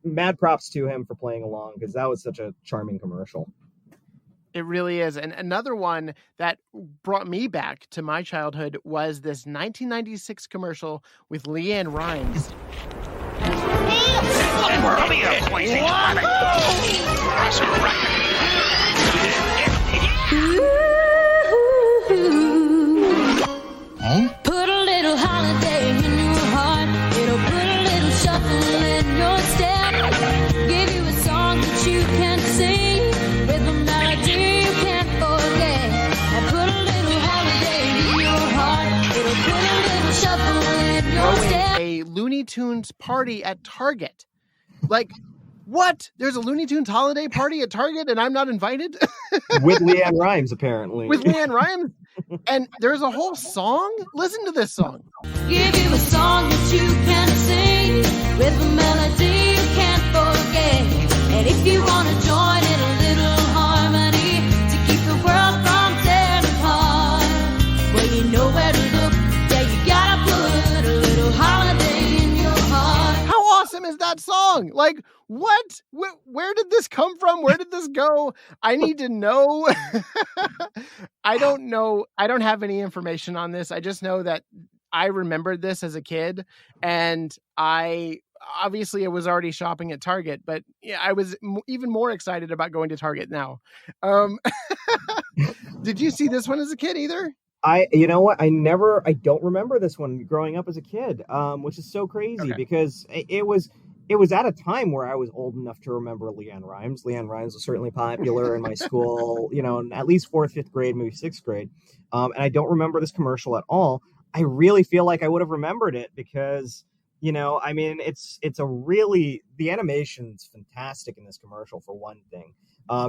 Speaker 10: mad props to him for playing along, because that was such a charming commercial.
Speaker 6: It really is. And another one that brought me back to my childhood was this 1996 commercial with Leanne Rimes.
Speaker 16: Put a little holiday in your heart. It'll put a little shuffle in your step.
Speaker 6: Tunes party at Target. Like, what? There's a Looney Tunes holiday party at Target and I'm not invited?
Speaker 10: With LeAnn Rimes, apparently.
Speaker 6: With LeAnn Rimes? And there's a whole song? Listen to this song.
Speaker 2: Give you a song that you can sing with a melody you can't forget. And if you want to join in a little harmony to keep the world from tearing apart, well, you know where to look. Yeah, you gotta put a little holiday in your heart.
Speaker 6: How awesome is that song? Like, what? Where did this come from? Where did this go? I need to know. I don't know. I don't have any information on this. I just know that I remembered this as a kid, and I was already shopping at Target, but yeah, I was even more excited about going to Target now. Did you see this one as a kid either?
Speaker 10: You know what? I don't remember this one growing up as a kid, which is so crazy because it was at a time where I was old enough to remember LeAnn Rimes. LeAnn Rimes was certainly popular in my school, in at least 4th, 5th grade, maybe 6th grade. And I don't remember this commercial at all. I really feel like I would have remembered it because, it's a really, the animation's fantastic in this commercial for one thing.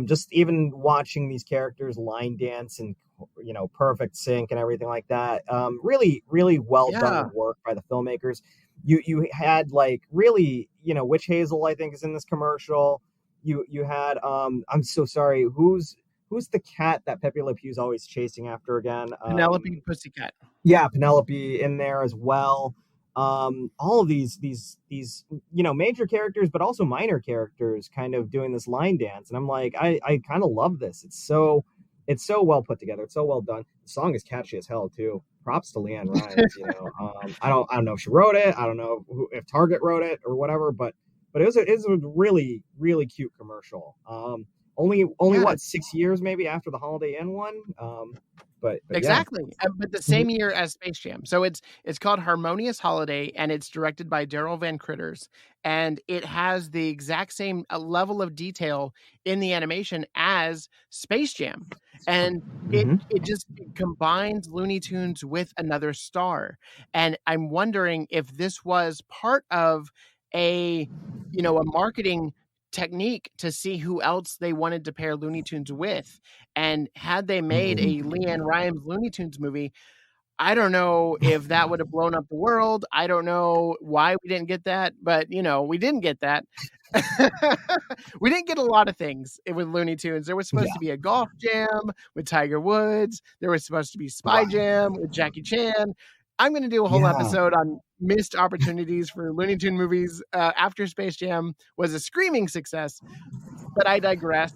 Speaker 10: Just even watching these characters line dance and, perfect sync and everything like that. Really, really well done work by the filmmakers. You had like really, Witch Hazel, I think, is in this commercial. You had, I'm so sorry. Who's the cat that Pepe Le Pew's always chasing after again?
Speaker 6: Penelope Pussycat.
Speaker 10: Yeah, Penelope in there as well. All of these major characters, but also minor characters kind of doing this line dance. And I'm like, I kind of love this. It's so well put together. It's so well done. The song is catchy as hell too. Props to LeAnn Rimes. I don't know if she wrote it. I don't know if Target wrote it or whatever, but it was a really, really cute commercial. Only what, 6 years maybe after the Holiday Inn one. But
Speaker 6: exactly. But the same year as Space Jam. So it's called Harmonious Holiday, and it's directed by Daryl Van Critters, and it has the exact same level of detail in the animation as Space Jam. And it just combines Looney Tunes with another star. And I'm wondering if this was part of a marketing technique to see who else they wanted to pair Looney Tunes with. And had they made a LeAnn Rimes Looney Tunes movie, I don't know if that would have blown up the world. I don't know why we didn't get that, but we didn't get that. We didn't get a lot of things with Looney Tunes. There was supposed to be a golf jam with Tiger Woods. There was supposed to be Spy Jam with Jackie Chan. I'm going to do a whole episode on missed opportunities for Looney Tune movies after Space Jam was a screaming success. But I digress.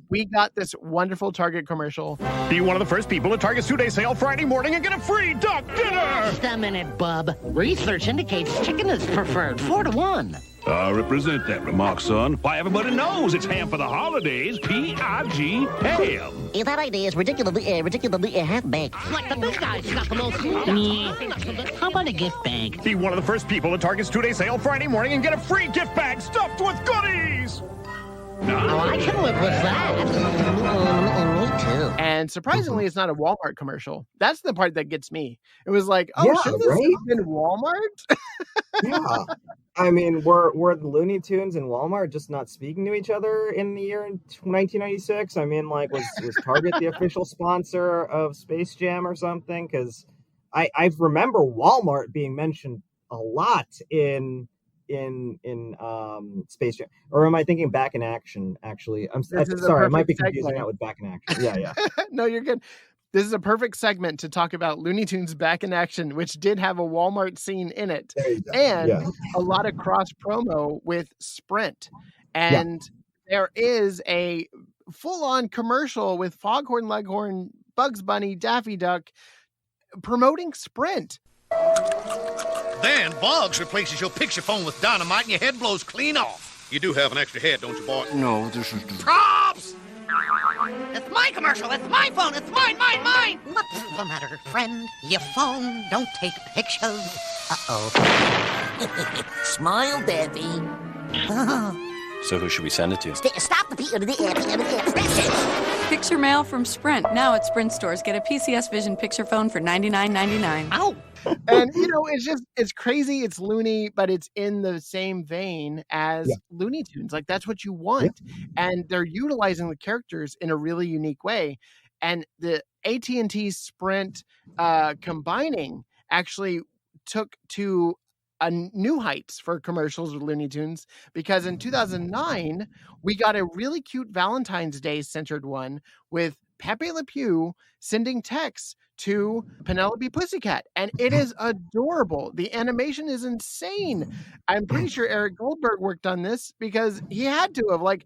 Speaker 6: We got this wonderful Target commercial.
Speaker 12: Be one of the first people at Target's 2-day sale Friday morning and get a free duck dinner!
Speaker 14: Just a minute, bub. Research indicates chicken is preferred 4-to-1.
Speaker 12: I represent that remark, son. Why, everybody knows it's ham for the holidays. P-I-G, ham.
Speaker 14: That idea is ridiculously half-baked. Like the big guy stuck them all How about a gift bag?
Speaker 12: Be one of the first people at Target's 2-day sale Friday morning and get a free gift bag stuffed with goodies!
Speaker 14: Oh, I can live with that. Me too.
Speaker 6: And surprisingly, it's not a Walmart commercial. That's the part that gets me. It was like, should this have been Walmart?
Speaker 10: Yeah. I mean, were the Looney Tunes and Walmart just not speaking to each other in the year 1996? I mean, like, was Target the official sponsor of Space Jam or something? Because I remember Walmart being mentioned a lot in Space Jam. Or am I thinking Back in Action, actually? I'm sorry, I might be confusing that with Back in Action. Yeah.
Speaker 6: No, you're good. This is a perfect segment to talk about Looney Tunes Back in Action, which did have a Walmart scene in it. And a lot of cross promo with Sprint. And there is a full-on commercial with Foghorn Leghorn, Bugs Bunny, Daffy Duck promoting Sprint.
Speaker 16: Then Bugs replaces your picture phone with dynamite and your head blows clean off. You do have an extra head, don't you, boy?
Speaker 17: No, this is...
Speaker 16: Props!
Speaker 14: It's my commercial. It's my phone. It's mine. What's the matter, friend? Your phone don't take pictures. Uh-oh. Smile, Debbie.
Speaker 17: So who should we send it to?
Speaker 14: Stop the... That's it.
Speaker 17: Picture mail from Sprint. Now at Sprint stores, get a PCS Vision picture phone for $99.99.
Speaker 14: Ow!
Speaker 6: And it's crazy, it's loony, but it's in the same vein as Looney Tunes. Like, that's what you want. And they're utilizing the characters in a really unique way. And the AT&T Sprint combining actually took to a new heights for commercials with Looney Tunes, because in 2009 we got a really cute Valentine's Day centered one with Pepe Le Pew sending texts to Penelope Pussycat, and it is adorable. The animation is insane. I'm pretty sure Eric Goldberg worked on this because he had to have. Like,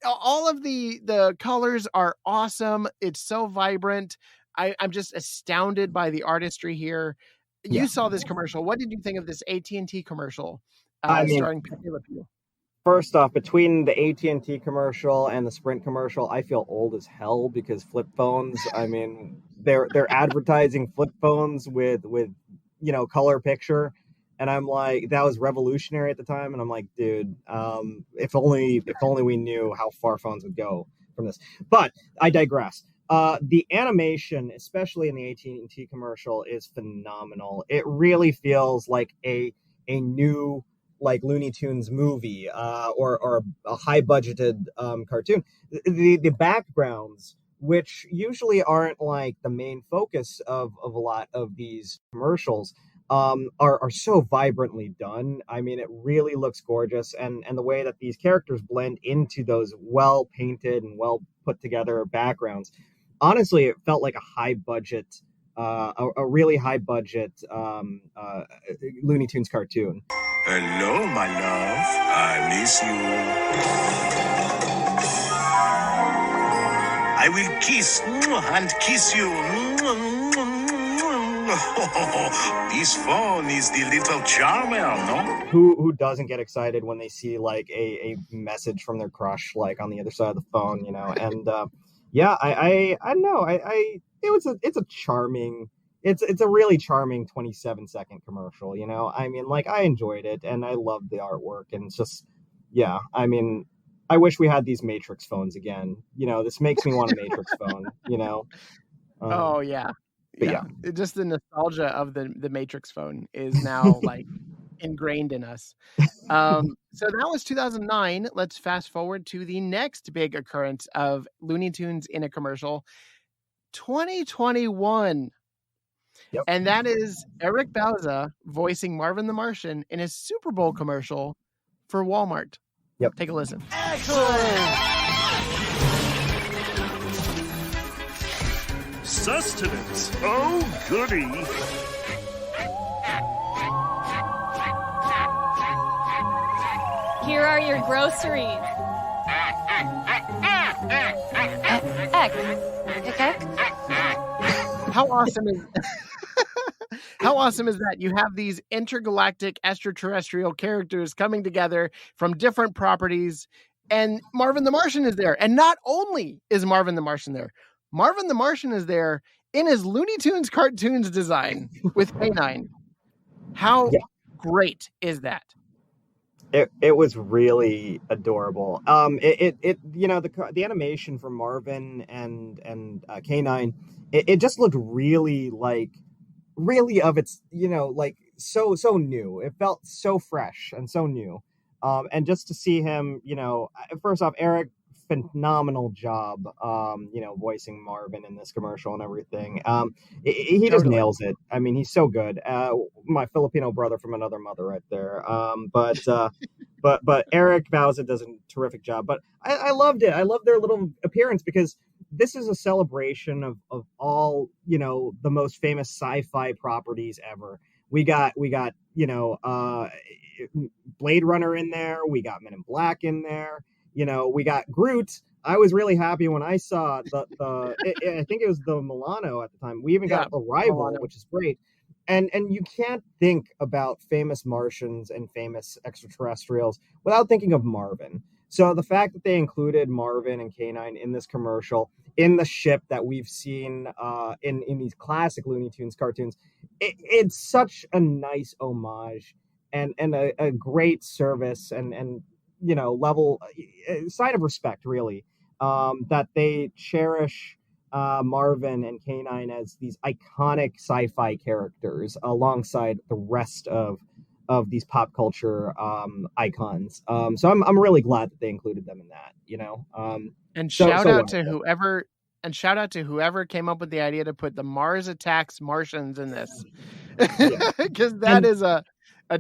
Speaker 6: all of the colors are awesome. It's so vibrant. I'm just astounded by the artistry here. You saw this commercial. What did you think of this AT&T commercial starring Pepe Le Pew?
Speaker 10: First off, between the AT&T commercial and the Sprint commercial, I feel old as hell because flip phones. I mean, they're advertising flip phones with color picture, and I'm like, that was revolutionary at the time. And I'm like, dude, if only we knew how far phones would go from this. But I digress. The animation, especially in the AT&T commercial, is phenomenal. It really feels like a new like Looney Tunes movie or a high budgeted cartoon. The backgrounds, which usually aren't like the main focus of a lot of these commercials, are so vibrantly done. I mean, it really looks gorgeous, and the way that these characters blend into those well painted and well put together backgrounds. Honestly, it felt like a high budget, a really high budget Looney Tunes cartoon.
Speaker 18: Hello, my love. I miss you. I will kiss and kiss you. This phone is the little charmer, no?
Speaker 10: Who doesn't get excited when they see like a message from their crush like on the other side of the phone, you know? And yeah, I know. It's a charming. It's a really charming 27-second commercial, you know? I mean, like, I enjoyed it, and I loved the artwork, and it's just, yeah, I mean, I wish we had these Matrix phones again. You know, this makes me want a Matrix phone, you know?
Speaker 6: Oh, yeah. Yeah. Just the nostalgia of the Matrix phone is now, like, ingrained in us. So that was 2009. Let's fast forward to the next big occurrence of Looney Tunes in a commercial, 2021. Yep. And that is Eric Bauza voicing Marvin the Martian in a Super Bowl commercial for Walmart.
Speaker 10: Yep.
Speaker 6: Take a listen.
Speaker 9: Excellent! Sustenance. Oh, goody.
Speaker 19: Here are your groceries.
Speaker 6: How awesome is How awesome is that? You have these intergalactic extraterrestrial characters coming together from different properties, and Marvin the Martian is there. And not only is Marvin the Martian there, Marvin the Martian is there in his Looney Tunes cartoons design with K9. How great is that?
Speaker 10: It was really adorable. It you know, the animation from Marvin and K9, it just looked really of its, you know, like so new. It felt so fresh and so new. And just to see him, you know, first off, Eric, phenomenal job, you know, voicing Marvin in this commercial and everything. He just nails it. I mean, he's so good. My Filipino brother from another mother right there. But Eric Bauza does a terrific job. But I loved it. I loved their little appearance because this is a celebration of all, you know, the most famous sci-fi properties ever. We got, you know, Blade Runner in there. We got Men in Black in there. You know, we got Groot. I was really happy when I saw I think it was the Milano at the time. We even got Arrival, Milano, which is great. And you can't think about famous Martians and famous extraterrestrials without thinking of Marvin. So the fact that they included Marvin and K9 in this commercial, in the ship that we've seen in these classic Looney Tunes cartoons, it's such a nice homage and a great service and you know, level sign of respect, really, that they cherish Marvin and K-9 as these iconic sci-fi characters alongside the rest of these pop culture icons. So I'm really glad that they included them in that, you know.
Speaker 6: And shout out to whoever came up with the idea to put the Mars Attacks Martians in this. Because that is a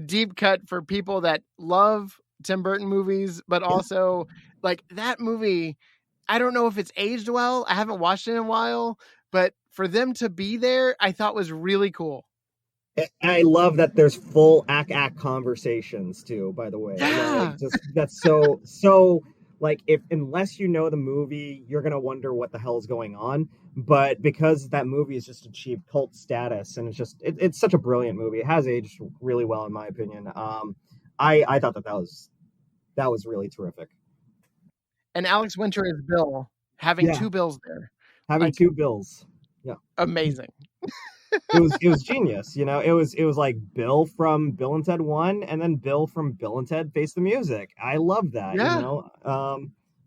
Speaker 6: deep cut for people that love Tim Burton movies, but also like that movie, I don't know if it's aged well. I haven't watched it in a while, but for them to be there, I thought was really cool.
Speaker 10: I love that there's full act conversations too, by the way.
Speaker 6: Yeah.
Speaker 10: That's so like, if unless you know the movie, you're gonna wonder what the hell is going on. But because that movie has just achieved cult status, and it's such a brilliant movie. It has aged really well, in my opinion. I thought that was really terrific.
Speaker 6: And Alex Winter is Bill, having two Bills there.
Speaker 10: Having two Bills. Yeah.
Speaker 6: Amazing.
Speaker 10: It was genius, you know. It was like Bill from Bill and Ted 1, and then Bill from Bill and Ted Face the Music. I love that, you know.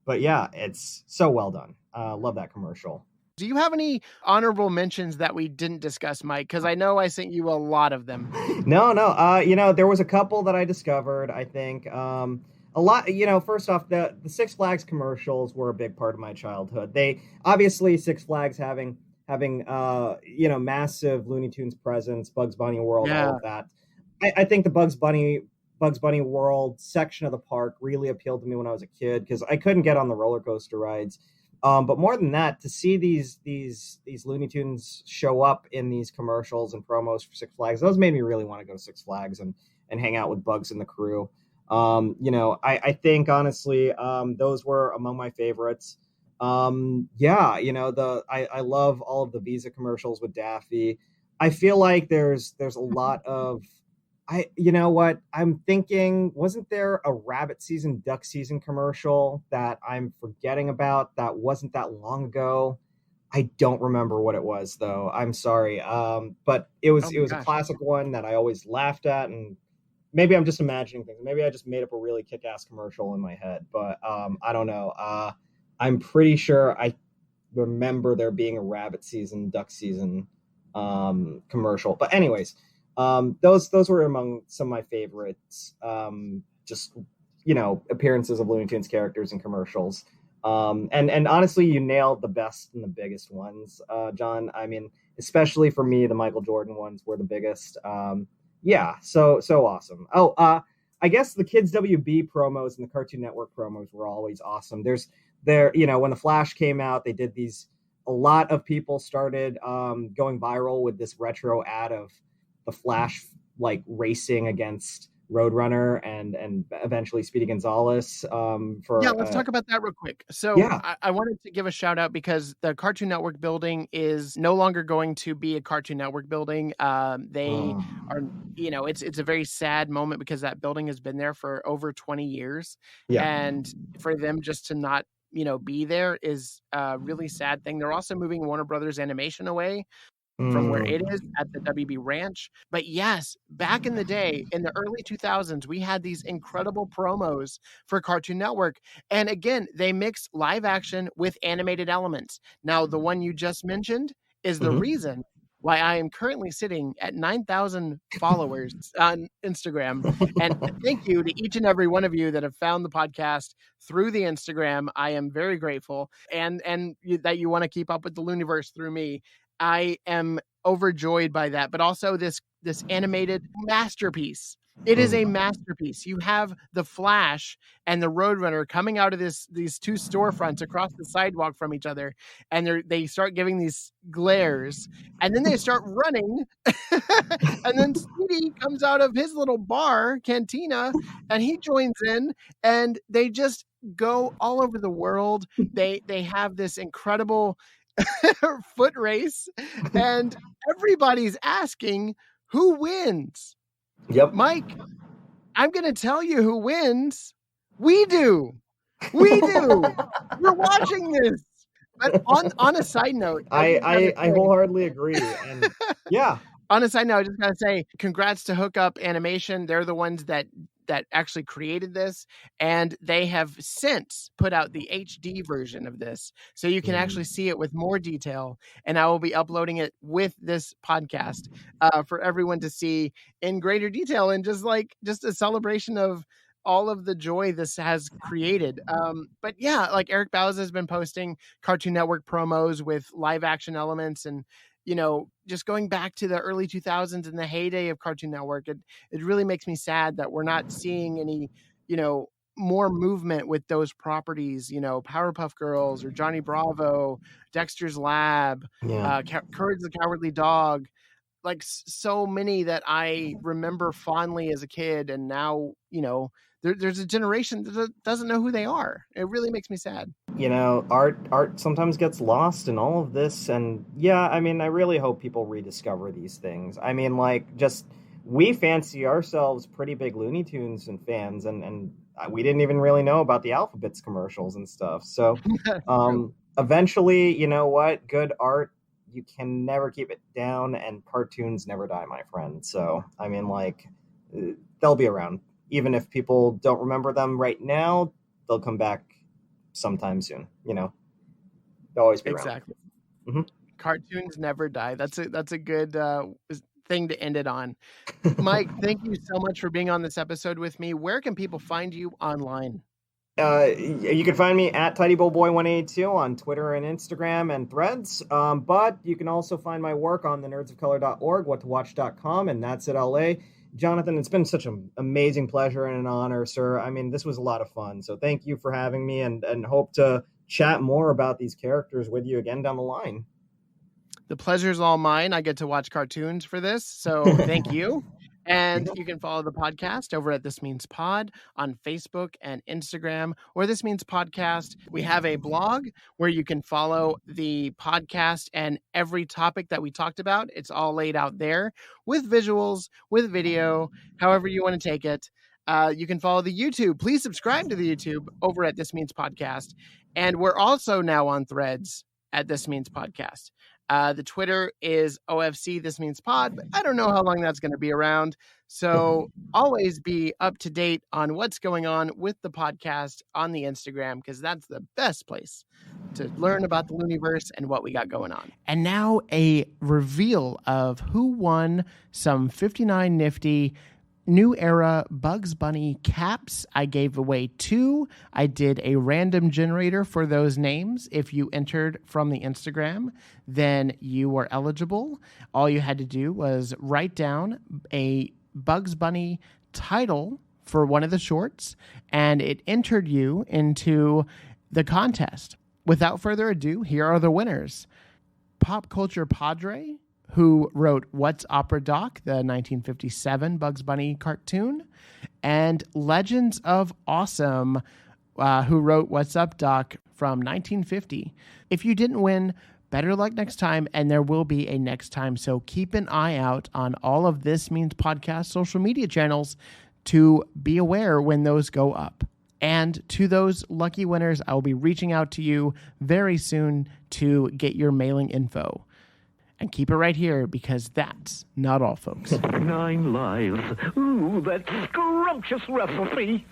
Speaker 10: But yeah, it's so well done. Love that commercial.
Speaker 6: Do you have any honorable mentions that we didn't discuss, Mike? Because I know I sent you a lot of them.
Speaker 10: No. You know, there was a couple that I discovered, I think. A lot, you know, first off, the Six Flags commercials were a big part of my childhood. They obviously, Six Flags having you know, massive Looney Tunes presence, Bugs Bunny World, all of that. I think the Bugs Bunny World section of the park really appealed to me when I was a kid, because I couldn't get on the roller coaster rides. But more than that, to see these Looney Tunes show up in these commercials and promos for Six Flags, those made me really want to go to Six Flags and hang out with Bugs and the crew. You know, I think honestly, those were among my favorites. Yeah, you know, I love all of the Visa commercials with Daffy. I feel like there's a lot of, you know what, I'm thinking, wasn't there a rabbit season, duck season commercial that I'm forgetting about that wasn't that long ago? I don't remember what it was though. I'm sorry. But it was a classic one that I always laughed at, and maybe I'm just imagining things. Maybe I just made up a really kick-ass commercial in my head, but I don't know. I'm pretty sure I remember there being a rabbit season, duck season commercial. But anyways, those were among some of my favorites. Just, you know, appearances of Looney Tunes characters in commercials. And honestly, you nailed the best and the biggest ones, John. I mean, especially for me, the Michael Jordan ones were the biggest. Yeah, so awesome. Oh, I guess the Kids WB promos and the Cartoon Network promos were always awesome. You know, when The Flash came out, they did these, a lot of people started going viral with this retro ad of the Flash like racing against Roadrunner and eventually Speedy Gonzales.
Speaker 6: Let's talk about that real quick. So I wanted to give a shout out because the Cartoon Network building is no longer going to be a Cartoon Network building. They are, you know, it's a very sad moment because that building has been there for over 20 years. Yeah. And for them just to not, you know, be there is a really sad thing. They're also moving Warner Brothers Animation away from where it is at the WB Ranch. But yes, back in the day, in the early 2000s, we had these incredible promos for Cartoon Network. And again, they mix live action with animated elements. Now, the one you just mentioned is the reason why I am currently sitting at 9,000 followers on Instagram. And thank you to each and every one of you that have found the podcast through the Instagram. I am very grateful. And that you want to keep up with the Looniverse through me. I am overjoyed by that, but also this animated masterpiece. It is a masterpiece. You have the Flash and the Roadrunner coming out of these two storefronts across the sidewalk from each other, and they start giving these glares, and then they start running, and then Speedy comes out of his little bar, cantina, and he joins in, and they just go all over the world. They have this incredible foot race, and everybody's asking who wins.
Speaker 10: Yep.
Speaker 6: Mike, I'm going to tell you who wins. We do. We're watching this. But on a side note,
Speaker 10: I wholeheartedly agree. And yeah.
Speaker 6: On a side note, I just got to say, congrats to Hookup Animation. They're the ones that that actually created this, and they have since put out the HD version of this, so you can actually see it with more detail. And I will be uploading it with this podcast for everyone to see in greater detail, and just a celebration of all of the joy this has created. But yeah, like Eric Bauza has been posting Cartoon Network promos with live action elements, and just going back to the early 2000s and the heyday of Cartoon Network, it really makes me sad that we're not seeing any, more movement with those properties, Powerpuff Girls or Johnny Bravo, Dexter's Lab, Courage the Cowardly Dog, like so many that I remember fondly as a kid. And now, there's a generation that doesn't know who they are. It really makes me sad.
Speaker 10: Art sometimes gets lost in all of this. And yeah, I mean, I really hope people rediscover these things. I mean, we fancy ourselves pretty big Looney Tunes and fans, and we didn't even really know about the Alphabets commercials and stuff. So eventually, you know what? Good art, you can never keep it down, and cartoons never die, my friend. So, I mean, they'll be around. Even if people don't remember them right now, they'll come back sometime soon. They'll always be around.
Speaker 6: Exactly. Mm-hmm. Cartoons never die. That's a good thing to end it on. Mike, thank you so much for being on this episode with me. Where can people find you online?
Speaker 10: You can find me at TidyBowBoy182 on Twitter and Instagram and Threads. But you can also find my work on thenerdsofcolor.org, whattowatch.com, and that's at LA. Jonathan, it's been such an amazing pleasure and an honor, sir. I mean, this was a lot of fun. So thank you for having me, and hope to chat more about these characters with you again down the line.
Speaker 6: The pleasure's all mine. I get to watch cartoons for this. So thank you. And you can follow the podcast over at This Means Pod on Facebook and Instagram, or This Means Podcast. We have a blog where you can follow the podcast and every topic that we talked about. It's all laid out there with visuals, with video, however you want to take it. You can follow the YouTube. Please subscribe to the YouTube over at This Means Podcast. And we're also now on Threads at This Means Podcast. The Twitter is OFC This Means Pod, but I don't know how long that's going to be around. So always be up to date on what's going on with the podcast on the Instagram, because that's the best place to learn about the Looniverse and what we got going on. And now a reveal of who won some 59 nifty New Era Bugs Bunny caps. I gave away 2. I did a random generator for those names. If you entered from the Instagram, then you were eligible. All you had to do was write down a Bugs Bunny title for one of the shorts, and it entered you into the contest. Without further ado, here are the winners. Pop Culture Padre, who wrote What's Opera Doc, the 1957 Bugs Bunny cartoon, and Legends of Awesome, who wrote What's Up Doc from 1950. If you didn't win, better luck next time, and there will be a next time, so keep an eye out on all of This Means Podcast social media channels to be aware when those go up. And to those lucky winners, I will be reaching out to you very soon to get your mailing info. And keep it right here, because that's not all, folks.
Speaker 15: 9 lives. Ooh, that scrumptious recipe.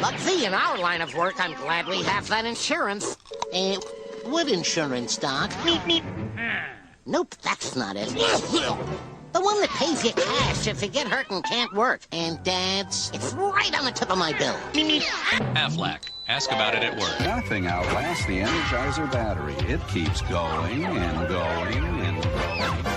Speaker 14: Bugsy, in our line of work, I'm glad we have that insurance.
Speaker 8: What insurance, Doc?
Speaker 14: Nope, that's not it. The one that pays you cash if you get hurt and can't work.
Speaker 8: And Dad's?
Speaker 14: It's right on the tip of my bill.
Speaker 11: Aflac. Ask about it at work.
Speaker 19: Nothing outlasts the Energizer battery. It keeps going and going and going.